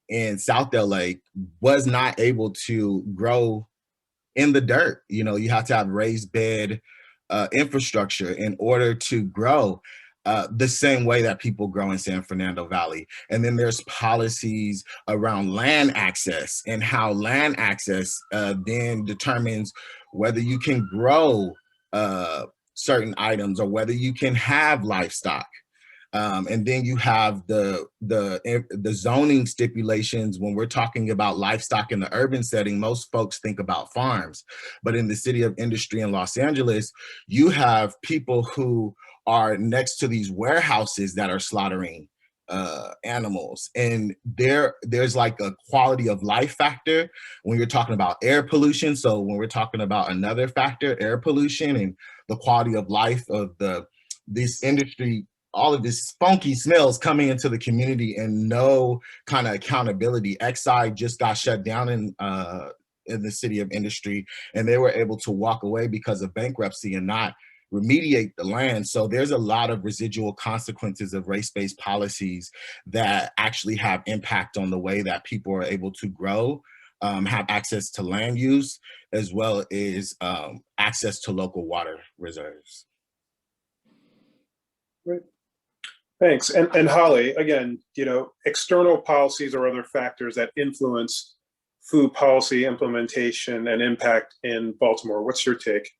in South LA was not able to grow in the dirt. You have to have raised bed infrastructure in order to grow. The same way that people grow in San Fernando Valley. And then there's policies around land access and how land access then determines whether you can grow certain items or whether you can have livestock. And then you have the zoning stipulations. When we're talking about livestock in the urban setting, most folks think about farms. But in the city of industry in Los Angeles, you have people who are next to these warehouses that are slaughtering animals. And there's like a quality of life factor when you're talking about air pollution. So when we're talking about another factor, air pollution and the quality of life of this industry, all of this funky smells coming into the community and no kind of accountability. Exide just got shut down in the city of industry, and they were able to walk away because of bankruptcy and not remediate the land. So there's a lot of residual consequences of race-based policies that actually have impact on the way that people are able to grow have access to land use as well as access to local water reserves. Great. Thanks. And Holly, again, external policies or other factors that influence food policy implementation and impact in Baltimore. What's your take?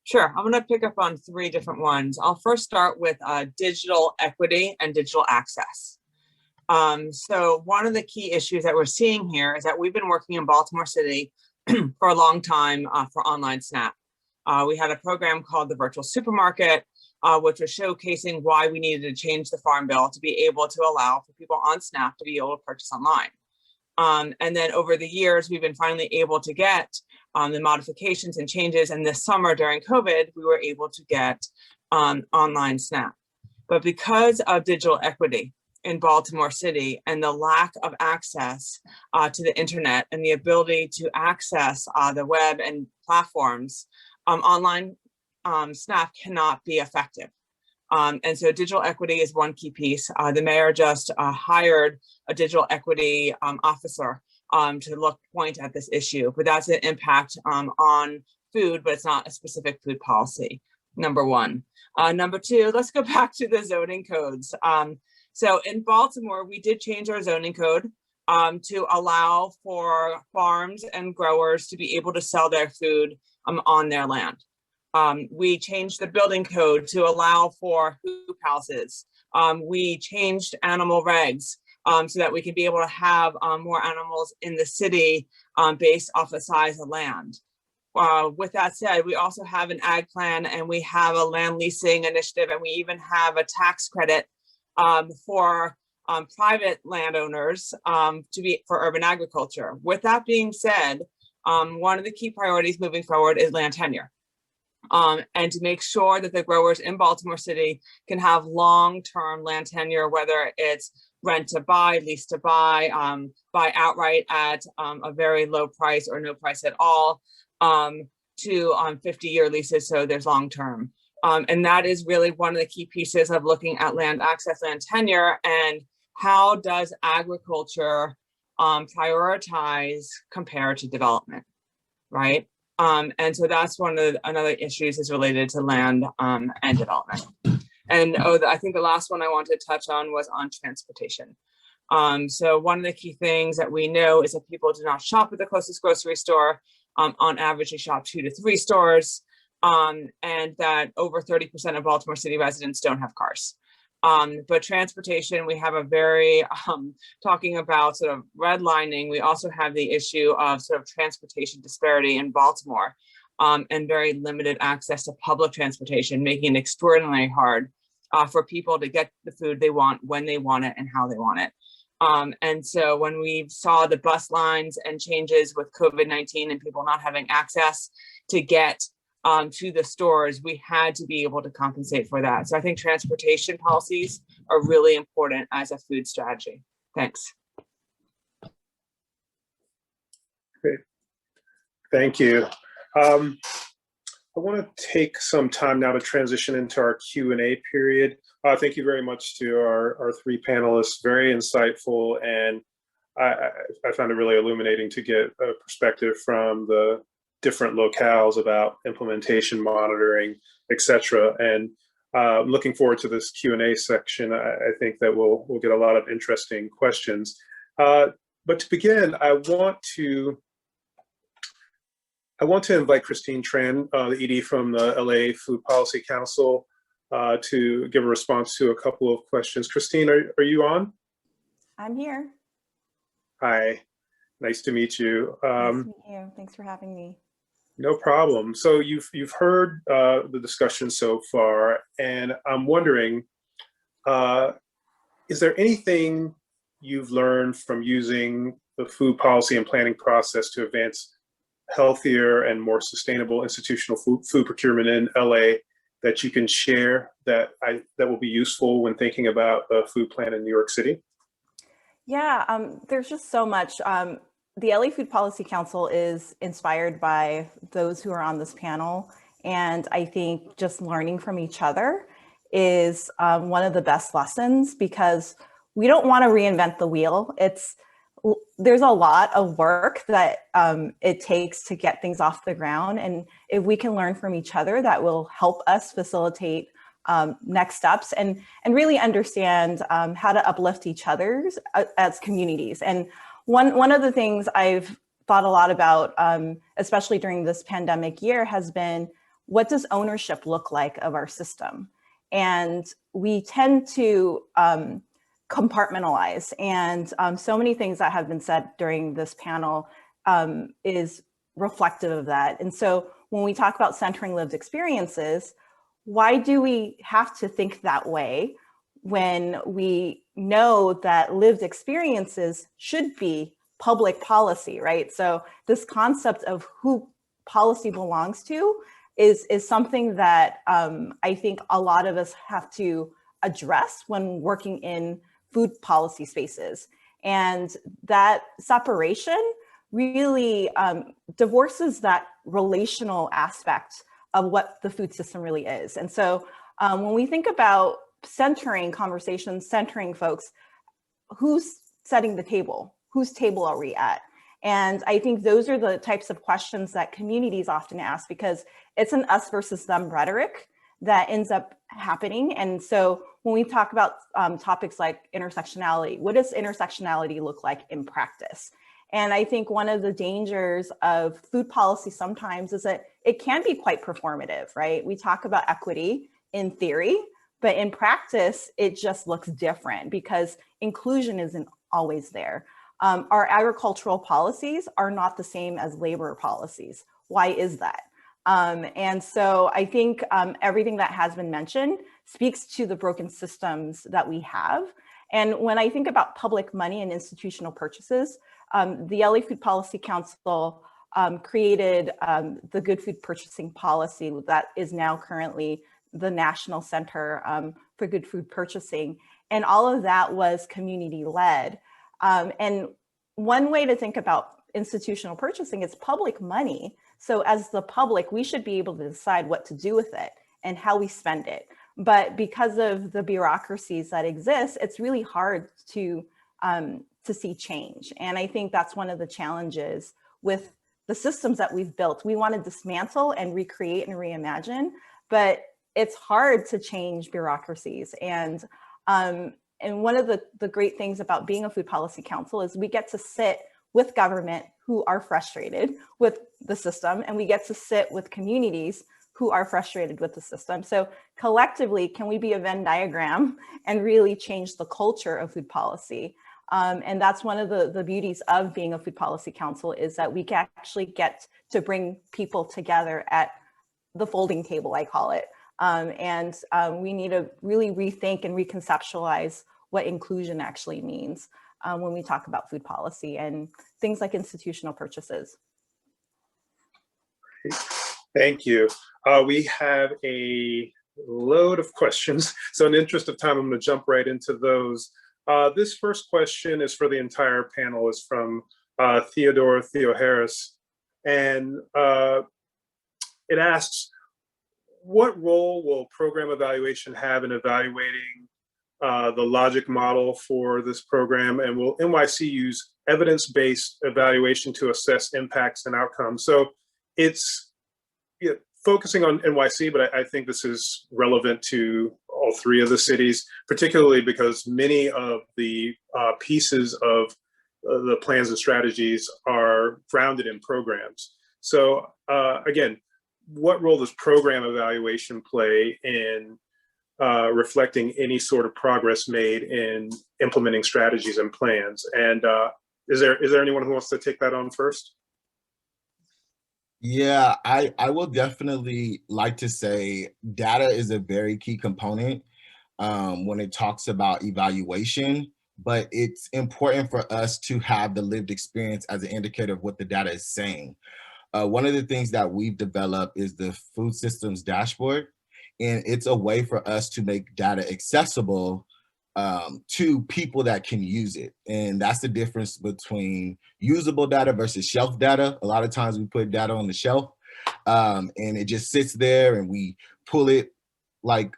Sure, I'm gonna pick up on 3 different ones. I'll first start with digital equity and digital access. So one of the key issues that we're seeing here is that we've been working in Baltimore City for a long time for online SNAP. We had a program called the Virtual Supermarket, which was showcasing why we needed to change the Farm Bill to be able to allow for people on SNAP to be able to purchase online. And then over the years, we've been finally able to get the modifications and changes. And this summer during COVID, we were able to get online SNAP. But because of digital equity in Baltimore City and the lack of access to the internet and the ability to access the web and platforms, online SNAP cannot be effective. And so digital equity is one key piece. The mayor just hired a digital equity officer to point at this issue, but that's an impact on food, but it's not a specific food policy, number one. Number two, let's go back to the zoning codes. So in Baltimore, we did change our zoning code to allow for farms and growers to be able to sell their food on their land. We changed the building code to allow for hoop houses. We changed animal regs so that we can be able to have more animals in the city based off the size of land. With that said, we also have an ag plan and we have a land leasing initiative, and we even have a tax credit for private landowners for urban agriculture. With that being said, one of the key priorities moving forward is land tenure. And to make sure that the growers in Baltimore City can have long-term land tenure, whether it's rent to buy, lease to buy outright at a very low price or no price at all, to 50-year leases, so there's long-term. And that is really one of the key pieces of looking at land access, land tenure, and how does agriculture prioritize compared to development, right? And so that's one of another issues is related to land and development. And I think the last one I wanted to touch on was on transportation. So one of the key things that we know is that people do not shop at the closest grocery store. On average, they shop 2 to 3 stores, and that over 30% of Baltimore City residents don't have cars. But transportation, we have a very, talking about sort of redlining, we also have the issue of sort of transportation disparity in Baltimore, and very limited access to public transportation, making it extraordinarily hard for people to get the food they want, when they want it, and how they want it. And so when we saw the bus lines and changes with COVID-19 and people not having access to get to the stores, we had to be able to compensate for that. So I think transportation policies are really important as a food strategy. Thanks. Great. Thank you. I want to take some time now to transition into our Q&A period. Thank you very much to our 3 panelists, very insightful, and I found it really illuminating to get a perspective from the different locales about implementation, monitoring, etc. And looking forward to this Q&A section. I think that we'll get a lot of interesting questions. But to begin, I want to invite Christine Tran, the ED from the LA Food Policy Council, to give a response to a couple of questions. Christine, are you on? I'm here. Hi, nice to meet you. Nice to meet you. Thanks for having me. No problem. So you've heard the discussion so far, and I'm wondering, is there anything you've learned from using the food policy and planning process to advance healthier and more sustainable institutional food procurement in LA that you can share that will be useful when thinking about the food plan in New York City? Yeah, there's just so much. The LA Food Policy Council is inspired by those who are on this panel. And I think just learning from each other is one of the best lessons, because we don't want to reinvent the wheel. It's there's a lot of work that it takes to get things off the ground. And if we can learn from each other, that will help us facilitate next steps and really understand how to uplift each other's as communities. And one of the things I've thought a lot about, especially during this pandemic year, has been, what does ownership look like of our system? And we tend to compartmentalize, and so many things that have been said during this panel is reflective of that. And so when we talk about centering lived experiences, why do we have to think that way when we know that lived experiences should be public policy, right? So this concept of who policy belongs to is something that I think a lot of us have to address when working in food policy spaces. And that separation really divorces that relational aspect of what the food system really is. And so when we think about centering conversations, centering folks, who's setting the table? Whose table are we at? And I think those are the types of questions that communities often ask, because it's an us versus them rhetoric that ends up happening. And so when we talk about topics like intersectionality, what does intersectionality look like in practice? And I think one of the dangers of food policy sometimes is that it can be quite performative, right? We talk about equity in theory, but in practice, it just looks different because inclusion isn't always there. Our agricultural policies are not the same as labor policies. Why is that? And so I think everything that has been mentioned speaks to the broken systems that we have. And when I think about public money and institutional purchases, the LA Food Policy Council created the Good Food Purchasing Policy that is now currently the National Center for Good Food Purchasing. And all of that was community-led. And one way to think about institutional purchasing is public money. So as the public, we should be able to decide what to do with it and how we spend it. But because of the bureaucracies that exist, it's really hard to see change. And I think that's one of the challenges with the systems that we've built. We want to dismantle and recreate and reimagine, but it's hard to change bureaucracies. And one of the great things about being a food policy council is we get to sit with government who are frustrated with the system, and we get to sit with communities who are frustrated with the system. So collectively, can we be a Venn diagram and really change the culture of food policy? And that's one of the beauties of being a food policy council, is that we can actually get to bring people together at the folding table, I call it. We need to really rethink and reconceptualize what inclusion actually means when we talk about food policy and things like institutional purchases. Thank you. We have a load of questions. So in the interest of time, I'm going to jump right into those. This first question is for the entire panel, is from Theo Harris. And it asks, what role will program evaluation have in evaluating the logic model for this program? And will NYC use evidence-based evaluation to assess impacts and outcomes? So it's focusing on NYC, but I think this is relevant to all three of the cities, particularly because many of the pieces of the plans and strategies are grounded in programs. So again, what role does program evaluation play in reflecting any sort of progress made in implementing strategies and plans? And is there anyone who wants to take that on first? Yeah, I will definitely like to say data is a very key component when it talks about evaluation, but it's important for us to have the lived experience as an indicator of what the data is saying. One of the things that we've developed is the food systems dashboard, and it's a way for us to make data accessible to people that can use it. And that's the difference between usable data versus shelf data. A lot of times we put data on the shelf and it just sits there and we pull it like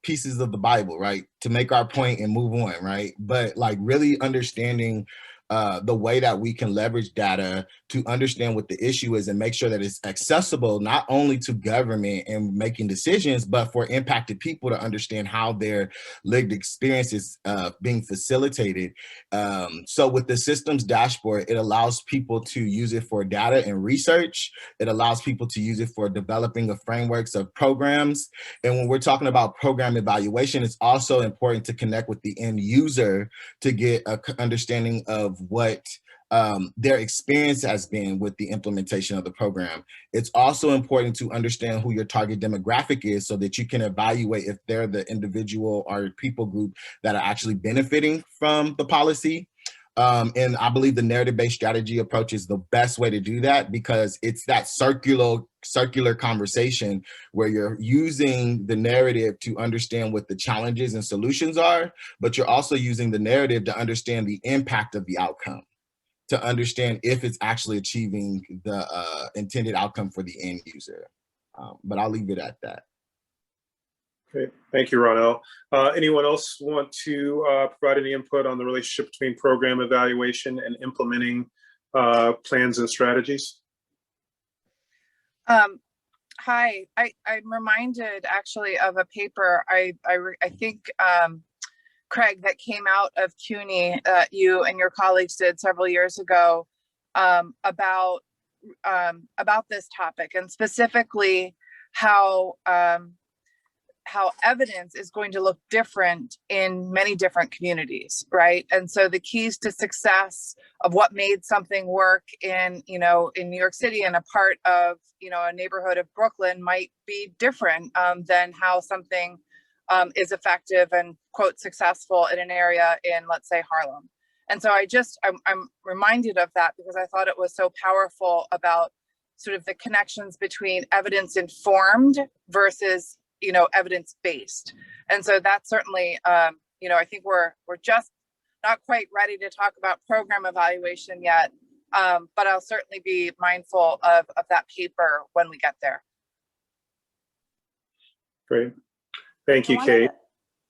pieces of the Bible, right? To make our point and move on, right? But like really understanding the way that we can leverage data to understand what the issue is and make sure that it's accessible not only to government and making decisions, but for impacted people to understand how their lived experience is being facilitated. So with the systems dashboard, it allows people to use it for data and research. It allows people to use it for developing of frameworks of programs. And when we're talking about program evaluation, it's also important to connect with the end user to get an understanding of what their experience has been with the implementation of the program. It's also important to understand who your target demographic is so that you can evaluate if they're the individual or people group that are actually benefiting from the policy. And I believe the narrative-based strategy approach is the best way to do that, because it's that circular conversation where you're using the narrative to understand what the challenges and solutions are, but you're also using the narrative to understand the impact of the outcome, to understand if it's actually achieving the intended outcome for the end user. But I'll leave it at that. Great, thank you, Ronell. Anyone else want to provide any input on the relationship between program evaluation and implementing plans and strategies? Hi, I'm reminded actually of a paper I think Craig, that came out of CUNY that you and your colleagues did several years ago about this topic, and specifically how evidence is going to look different in many different communities, right? And so the keys to success of what made something work in New York City and a part of, a neighborhood of Brooklyn might be different than how something is effective and quote successful in an area in, let's say, Harlem. And so I'm reminded of that because I thought it was so powerful about sort of the connections between evidence informed versus evidence-based. And so that's certainly, I think we're just not quite ready to talk about program evaluation yet, but I'll certainly be mindful of that paper when we get there. Great. Thank you, Kate.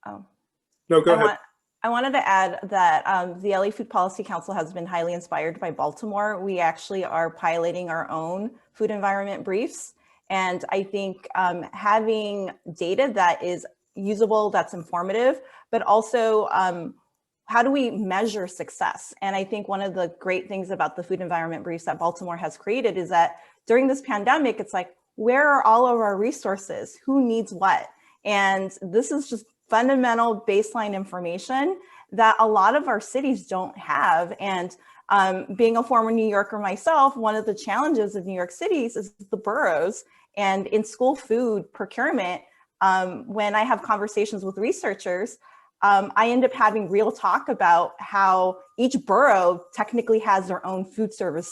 No, go ahead. I wanted to add that the LA Food Policy Council has been highly inspired by Baltimore. We actually are piloting our own food environment briefs. And I think having data that is usable, that's informative, but also how do we measure success? And I think one of the great things about the food environment briefs that Baltimore has created is that during this pandemic, it's like, where are all of our resources? Who needs what? And this is just fundamental baseline information that a lot of our cities don't have. And being a former New Yorker myself, one of the challenges of New York Cities is the boroughs. And in school food procurement, when I have conversations with researchers, I end up having real talk about how each borough technically has their own food service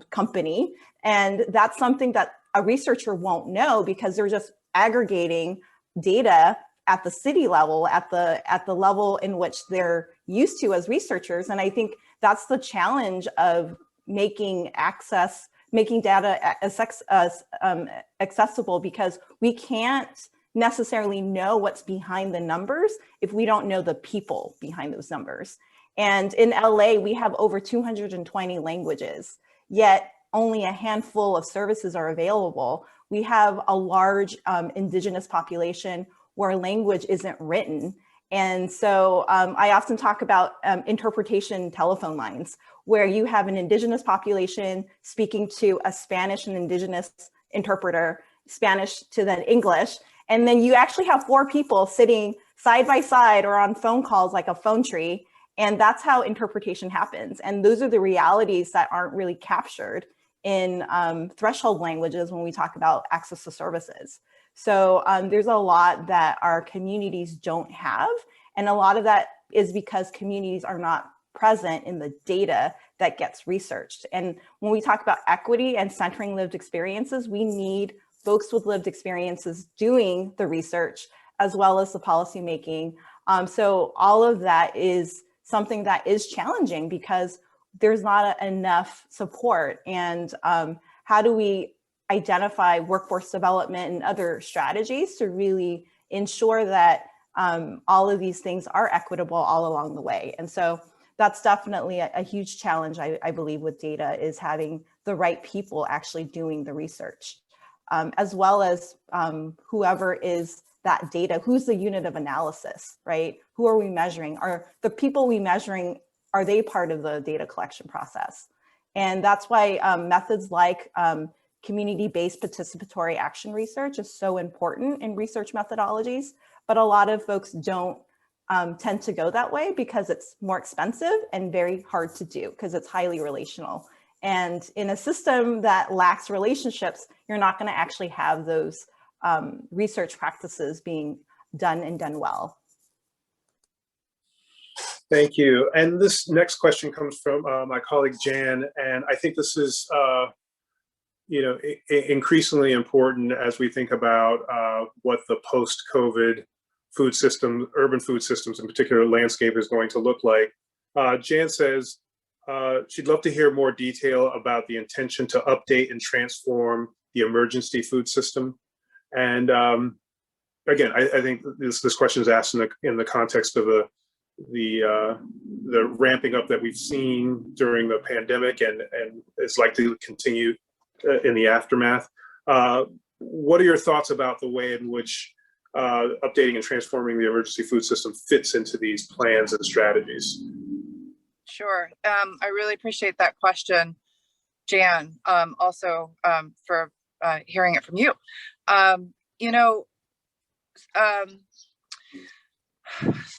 company. And that's something that a researcher won't know because they're just aggregating data at the city level, at the level in which they're used to as researchers. And I think that's the challenge of making data accessible, because we can't necessarily know what's behind the numbers if we don't know the people behind those numbers. And in LA, we have over 220 languages, yet only a handful of services are available. We have a large indigenous population where language isn't written. And so I often talk about interpretation telephone lines, where you have an indigenous population speaking to a Spanish and indigenous interpreter, Spanish to then English. And then you actually have 4 people sitting side by side or on phone calls like a phone tree. And that's how interpretation happens. And those are the realities that aren't really captured in threshold languages when we talk about access to services. So there's a lot that our communities don't have. And a lot of that is because communities are not present in the data that gets researched. And when we talk about equity and centering lived experiences, we need folks with lived experiences doing the research as well as the policy making. So all of that is something that is challenging because there's not enough support. And how do we identify workforce development and other strategies to really ensure that all of these things are equitable all along the way? And so that's definitely a huge challenge, I believe, with data, is having the right people actually doing the research, as well as whoever is that data, who's the unit of analysis, right? Who are we measuring? Are the people we measuring, are they part of the data collection process? And that's why methods like community-based participatory action research is so important in research methodologies, but a lot of folks don't tend to go that way because it's more expensive and very hard to do because it's highly relational. And in a system that lacks relationships, you're not going to actually have those research practices being done and done well. Thank you. And this next question comes from my colleague Jan, and I think this is increasingly important as we think about what the post-COVID food system, urban food systems in particular, landscape is going to look like. Jan says she'd love to hear more detail about the intention to update and transform the emergency food system. And again, I think this question is asked in the context of the ramping up that we've seen during the pandemic and is likely to continue in the aftermath. What are your thoughts about the way in which updating and transforming the emergency food system fits into these plans and strategies? Sure. I really appreciate that question, Jan, also for hearing it from you.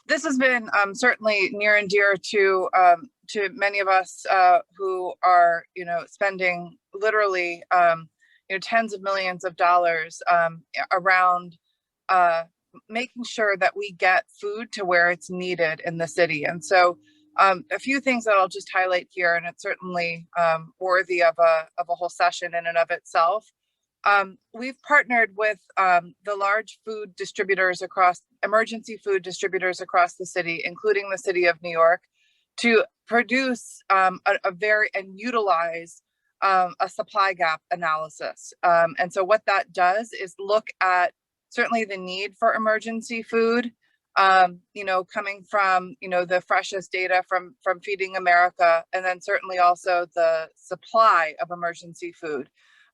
This has been certainly near and dear to many of us who are, spending literally, tens of millions of dollars around making sure that we get food to where it's needed in the city. And so a few things that I'll just highlight here, and it's certainly worthy of a whole session in and of itself. We've partnered with the large food distributors emergency food distributors across the city, including the city of New York, to produce and utilize a supply gap analysis. And so what that does is look at certainly the need for emergency food, coming from, the freshest data from Feeding America, and then certainly also the supply of emergency food.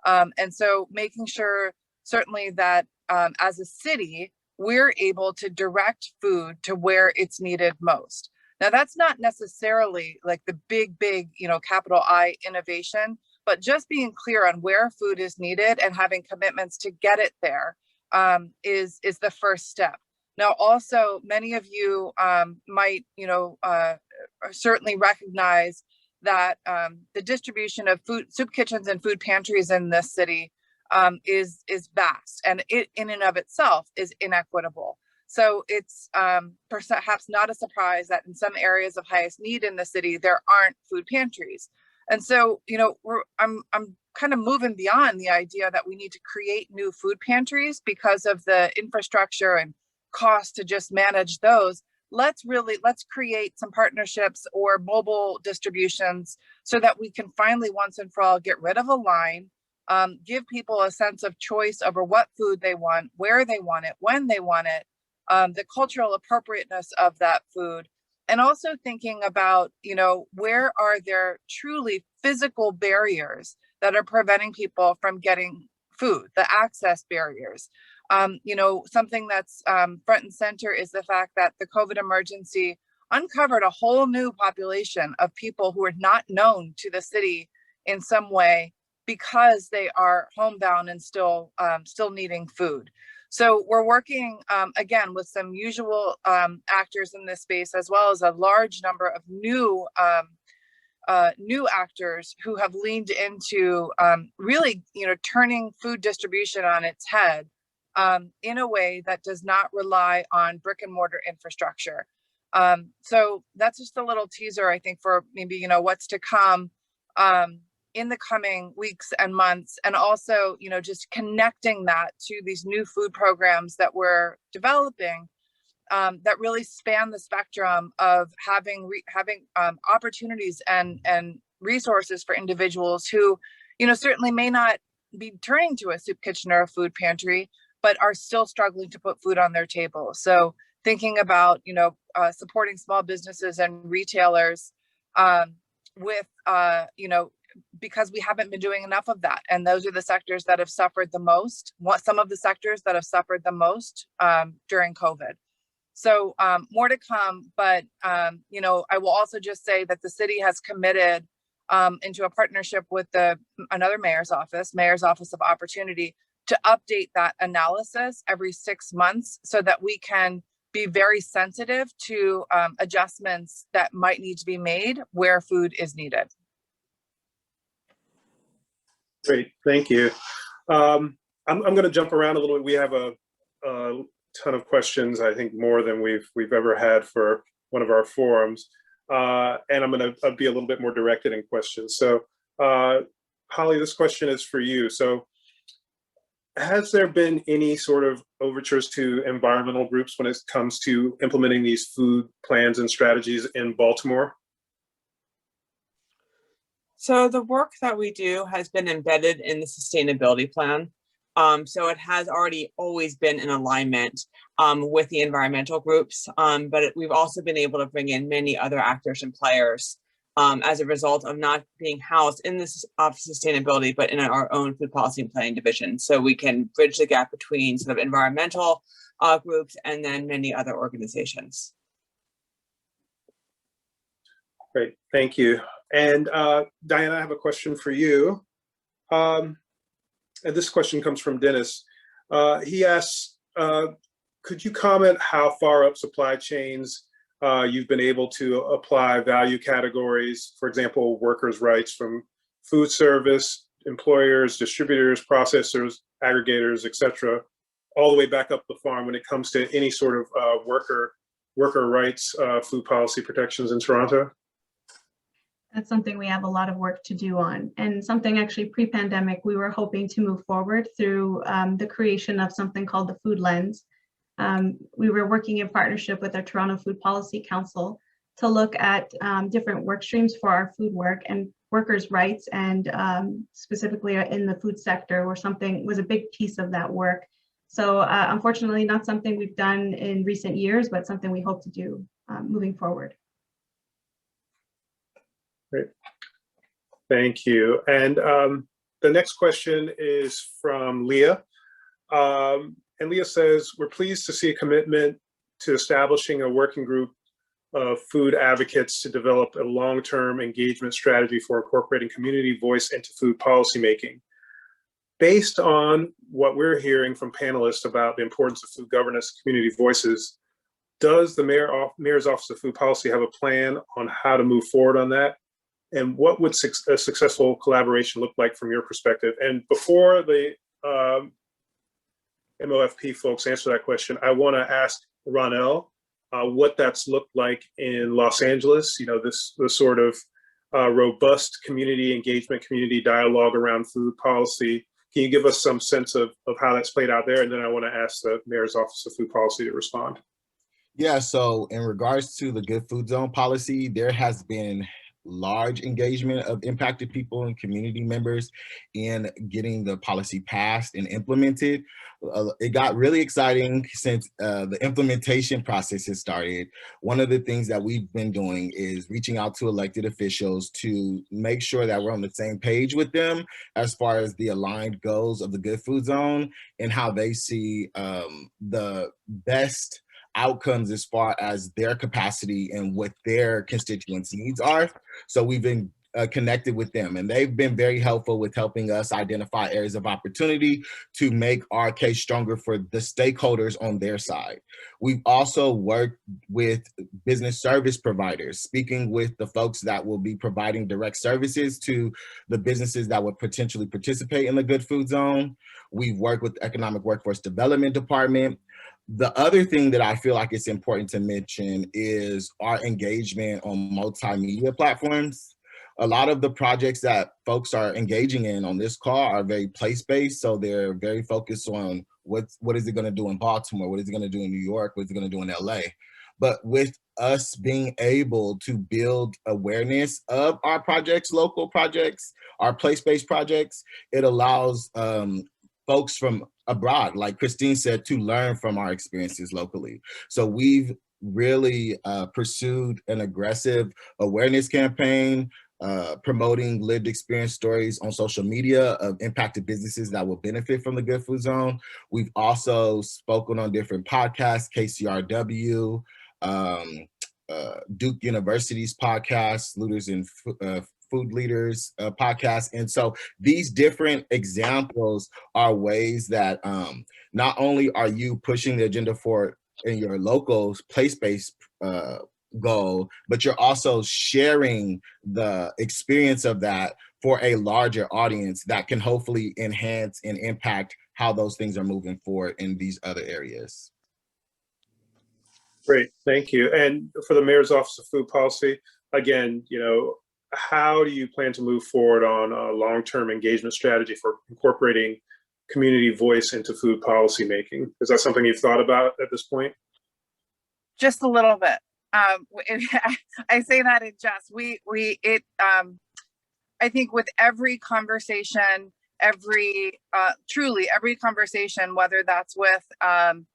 And so making sure certainly that as a city, we're able to direct food to where it's needed most. Now, that's not necessarily like the big, capital I innovation, but just being clear on where food is needed and having commitments to get it there is the first step. Now, also, many of you might, certainly recognize that the distribution of food, soup kitchens and food pantries in this city is vast, and it in and of itself is inequitable. So it's perhaps not a surprise that in some areas of highest need in the city, there aren't food pantries. And so, I'm kind of moving beyond the idea that we need to create new food pantries because of the infrastructure and cost to just manage those. Let's create some partnerships or mobile distributions so that we can finally once and for all get rid of a line, give people a sense of choice over what food they want, where they want it, when they want it, the cultural appropriateness of that food, and also thinking about, where are there truly physical barriers that are preventing people from getting food, the access barriers. Something that's front and center is the fact that the COVID emergency uncovered a whole new population of people who are not known to the city in some way because they are homebound and still needing food. So we're working again with some usual actors in this space, as well as a large number of new actors who have leaned into really, turning food distribution on its head in a way that does not rely on brick and mortar infrastructure. So that's just a little teaser, I think, for maybe, what's to come in the coming weeks and months, and also, just connecting that to these new food programs that we're developing that really span the spectrum of having opportunities and resources for individuals who, certainly may not be turning to a soup kitchen or a food pantry, but are still struggling to put food on their table. So thinking about, supporting small businesses and retailers with, because we haven't been doing enough of that. And those are the sectors that have suffered the most, some of the sectors that have suffered the most during COVID. So more to come, but, I will also just say that the city has committed into a partnership with another mayor's office of opportunity, to update that analysis every 6 months so that we can be very sensitive to adjustments that might need to be made where food is needed. Great, thank you. I'm going to jump around a little bit. We have a ton of questions, I think more than we've ever had for one of our forums. And I'm going to be a little bit more directed in questions. So Holly, this question is for you. So has there been any sort of overtures to environmental groups when it comes to implementing these food plans and strategies in Baltimore? So the work that we do has been embedded in the sustainability plan. So it has always been in alignment with the environmental groups, but we've also been able to bring in many other actors and players as a result of not being housed in this Office of Sustainability, but in our own food policy and planning division. So we can bridge the gap between sort of environmental groups and then many other organizations. Great, thank you. And Diana, I have a question for you. And this question comes from Dennis. He asks, could you comment how far up supply chains you've been able to apply value categories, for example, workers' rights from food service, employers, distributors, processors, aggregators, et cetera, all the way back up the farm when it comes to any sort of worker rights, food policy protections in Toronto? That's something we have a lot of work to do on, and something actually pre-pandemic we were hoping to move forward through the creation of something called the Food Lens. We were working in partnership with our Toronto Food Policy Council to look at different work streams for our food work, and workers' rights, and specifically in the food sector was a big piece of that work. So unfortunately, not something we've done in recent years, but something we hope to do moving forward. Great, thank you. And the next question is from Leah. And Leah says, we're pleased to see a commitment to establishing a working group of food advocates to develop a long-term engagement strategy for incorporating community voice into food policymaking. Based on what we're hearing from panelists about the importance of food governance and community voices, does the Mayor's Office of Food Policy have a plan on how to move forward on that? And what would a successful collaboration look like from your perspective? And before the MOFP folks answer that question, I want to ask Ronell what that's looked like in Los Angeles, this sort of robust community engagement, community dialogue around food policy. Can you give us some sense of how that's played out there? And then I want to ask the Mayor's Office of Food Policy to respond. Yeah, so in regards to the Good Food Zone policy, there has been large engagement of impacted people and community members in getting the policy passed and implemented. It got really exciting since the implementation process has started. One of the things that we've been doing is reaching out to elected officials to make sure that we're on the same page with them as far as the aligned goals of the Good Food Zone and how they see the best outcomes as far as their capacity and what their constituents' needs are. So we've been connected with them, and they've been very helpful with helping us identify areas of opportunity to make our case stronger for the stakeholders on their side. We've also worked with business service providers, speaking with the folks that will be providing direct services to the businesses that would potentially participate in the Good Food Zone. We've worked with the Economic Workforce Development Department. The other thing that I feel like it's important to mention is our engagement on multimedia platforms. A lot of the projects that folks are engaging in on this call are very place-based, so they're very focused on what is it going to do in Baltimore, what is it going to do in New York, what is it going to do in LA. But with us being able to build awareness of our projects, local projects, our place-based projects, it allows folks from abroad, like Christine said, to learn from our experiences locally. So we've really pursued an aggressive awareness campaign, promoting lived experience stories on social media of impacted businesses that will benefit from the Good Food Zone. We've also spoken on different podcasts, KCRW, Duke University's podcast, Looters and Food Leaders podcast. And so these different examples are ways that not only are you pushing the agenda for in your local place-based goal, but you're also sharing the experience of that for a larger audience that can hopefully enhance and impact how those things are moving forward in these other areas. Great, thank you. And for the Mayor's Office of Food Policy, again, how do you plan to move forward on a long-term engagement strategy for incorporating community voice into food policy making? Is that something you've thought about at this point? Just a little bit. I say that in jest. I think with every conversation, truly every conversation, whether that's with an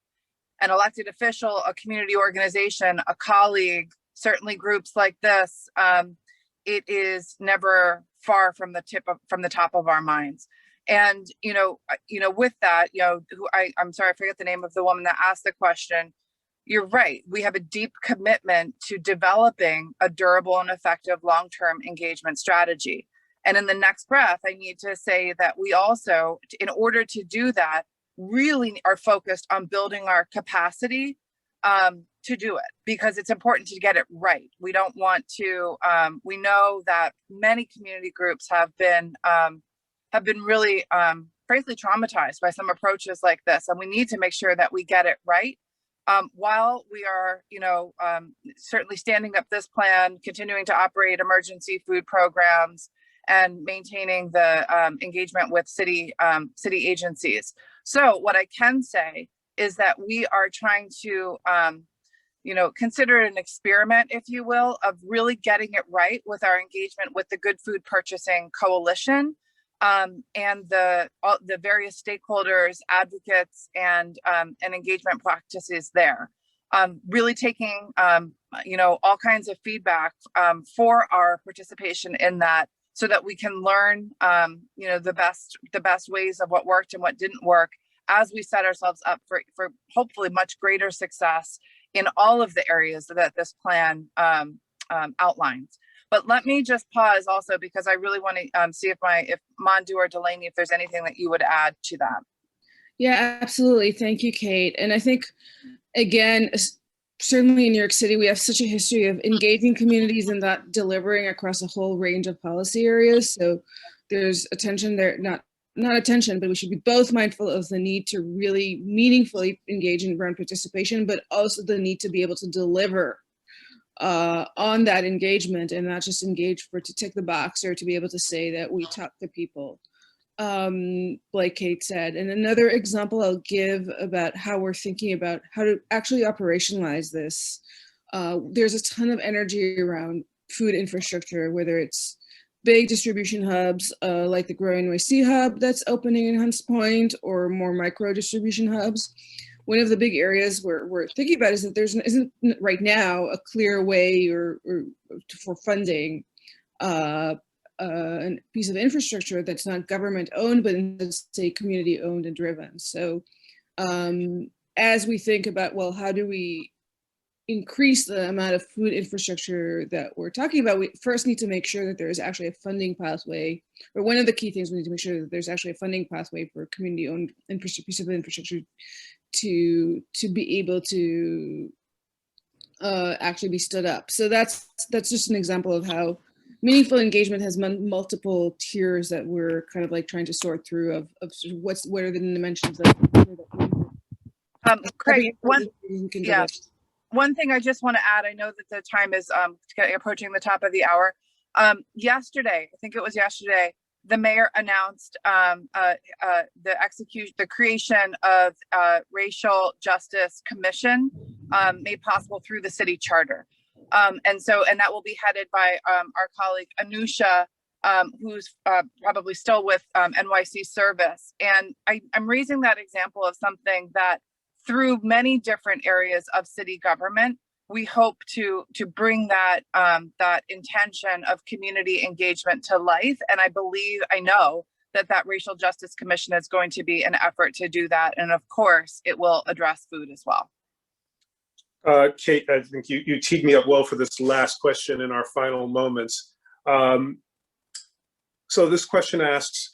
elected official, a community organization, a colleague, certainly groups like this, it is never far from the top of our minds. And with that, I'm sorry, I forget the name of the woman that asked the question. You're right. We have a deep commitment to developing a durable and effective long-term engagement strategy. And in the next breath, I need to say that we also, in order to do that, really are focused on building our capacity to do it, because it's important to get it right. We don't want to, we know that many community groups have been really, frankly, traumatized by some approaches like this. And we need to make sure that we get it right. While we are, certainly standing up this plan, continuing to operate emergency food programs, and maintaining the engagement with city agencies. So what I can say is that we are trying to, consider it an experiment, if you will, of really getting it right with our engagement with the Good Food Purchasing Coalition, and the various stakeholders, advocates, and engagement practices there. Really taking, all kinds of feedback for our participation in that, so that we can learn, the best ways of what worked and what didn't work, as we set ourselves up for hopefully much greater success in all of the areas that this plan outlines. But let me just pause also, because I really want to see if Mandu or Delaney, if there's anything that you would add to that. Yeah, absolutely. Thank you, Kate. And I think, again, certainly in New York City, we have such a history of engaging communities and not delivering across a whole range of policy areas. So there's attention there, not attention, but we should be both mindful of the need to really meaningfully engage in brand participation, but also the need to be able to deliver on that engagement, and not just engage to tick the box or to be able to say that we talk to people, like Kate said. And another example I'll give about how we're thinking about how to actually operationalize this. There's a ton of energy around food infrastructure, whether it's big distribution hubs like the Grow NYC hub that's opening in Hunts Point, or more micro distribution hubs. One of the big areas we're thinking about is that there isn't right now a clear way for funding a piece of infrastructure that's not government owned, but it's community owned and driven. So as we think about, well, how do we increase the amount of food infrastructure that we're talking about, we first need to make sure that there is actually a funding pathway, or one of the key things we need to make sure that there's actually a funding pathway for community owned piece of infrastructure to be able to actually be stood up. So that's just an example of how meaningful engagement has multiple tiers that we're kind of like trying to sort through of sort of what are the dimensions of Craig, one thing I just want to add, I know that the time is approaching the top of the hour. Yesterday, I think it was yesterday, the mayor announced the creation of a racial justice commission made possible through the city charter. And that will be headed by our colleague Anusha who's probably still with NYC service. And I'm raising that example of something that through many different areas of city government, we hope to bring that that intention of community engagement to life. And I know that Racial Justice Commission is going to be an effort to do that. And of course, it will address food as well. Kate, I think you teed me up well for this last question in our final moments. So this question asks,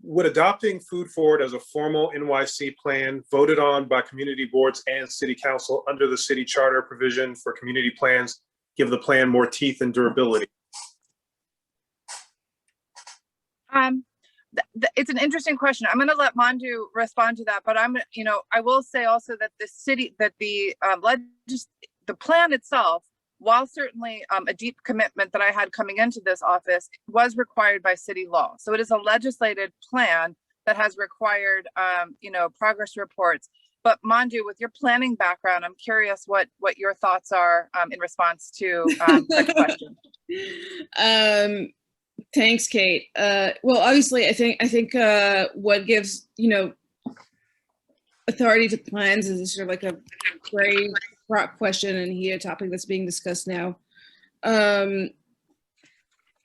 would adopting Food Forward as a formal NYC plan voted on by community boards and city council under the city charter provision for community plans give the plan more teeth and durability? It's an interesting question. I'm going to let Mandu respond to that, but I will say also that the plan itself, while certainly a deep commitment that I had coming into this office, was required by city law. So it is a legislated plan that has required, progress reports. But Mandu, with your planning background, I'm curious what your thoughts are in response to that question. Thanks, Kate. Well, obviously, I think what gives authority to plans is sort of like a very broad question and heated topic that's being discussed now. I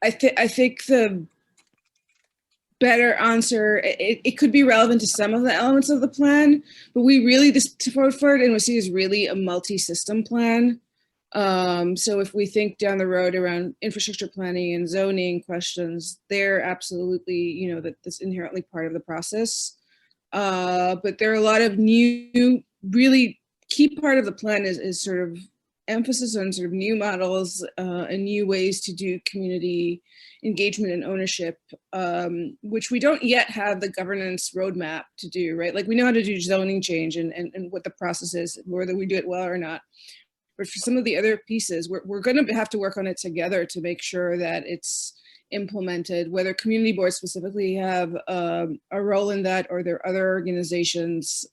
think the better answer, it could be relevant to some of the elements of the plan, but this Food Forward NYC is really a multi-system plan. So if we think down the road around infrastructure planning and zoning questions, they're absolutely, that's inherently part of the process. But there are a lot of new, really key part of the plan is sort of emphasis on sort of new models and new ways to do community engagement and ownership, which we don't yet have the governance roadmap to do, right? Like we know how to do zoning change and what the process is, whether we do it well or not. But for some of the other pieces, we're going to have to work on it together to make sure that it's implemented, whether community boards specifically have a role in that or there are other organizations.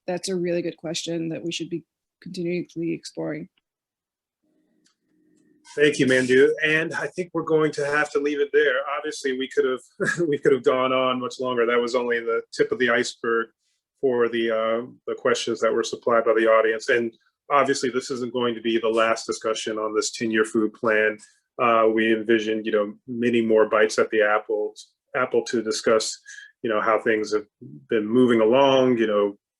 That's a really good question that we should be continually exploring. Thank you, Mandu. And I think we're going to have to leave it there. Obviously, we could have gone on much longer. That was only the tip of the iceberg for the questions that were supplied by the audience. And obviously, this isn't going to be the last discussion on this 10-year food plan. We envisioned, many more bites at the apple to discuss, how things have been moving along,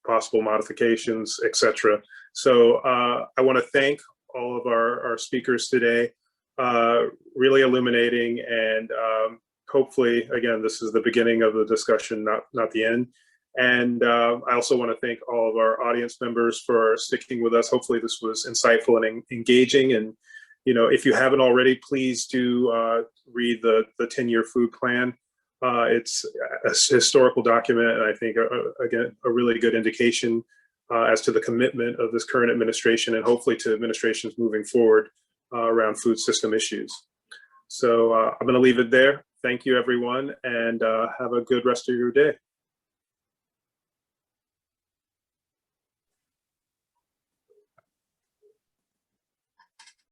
possible modifications, etc. So I want to thank all of our speakers today, really illuminating, and hopefully, again, this is the beginning of the discussion, not the end. And I also want to thank all of our audience members for sticking with us. Hopefully this was insightful and engaging. And, if you haven't already, please do read the 10-year food plan. It's a historical document, and I think, again, a really good indication as to the commitment of this current administration and hopefully to administrations moving forward around food system issues. So I'm going to leave it there. Thank you, everyone, and have a good rest of your day.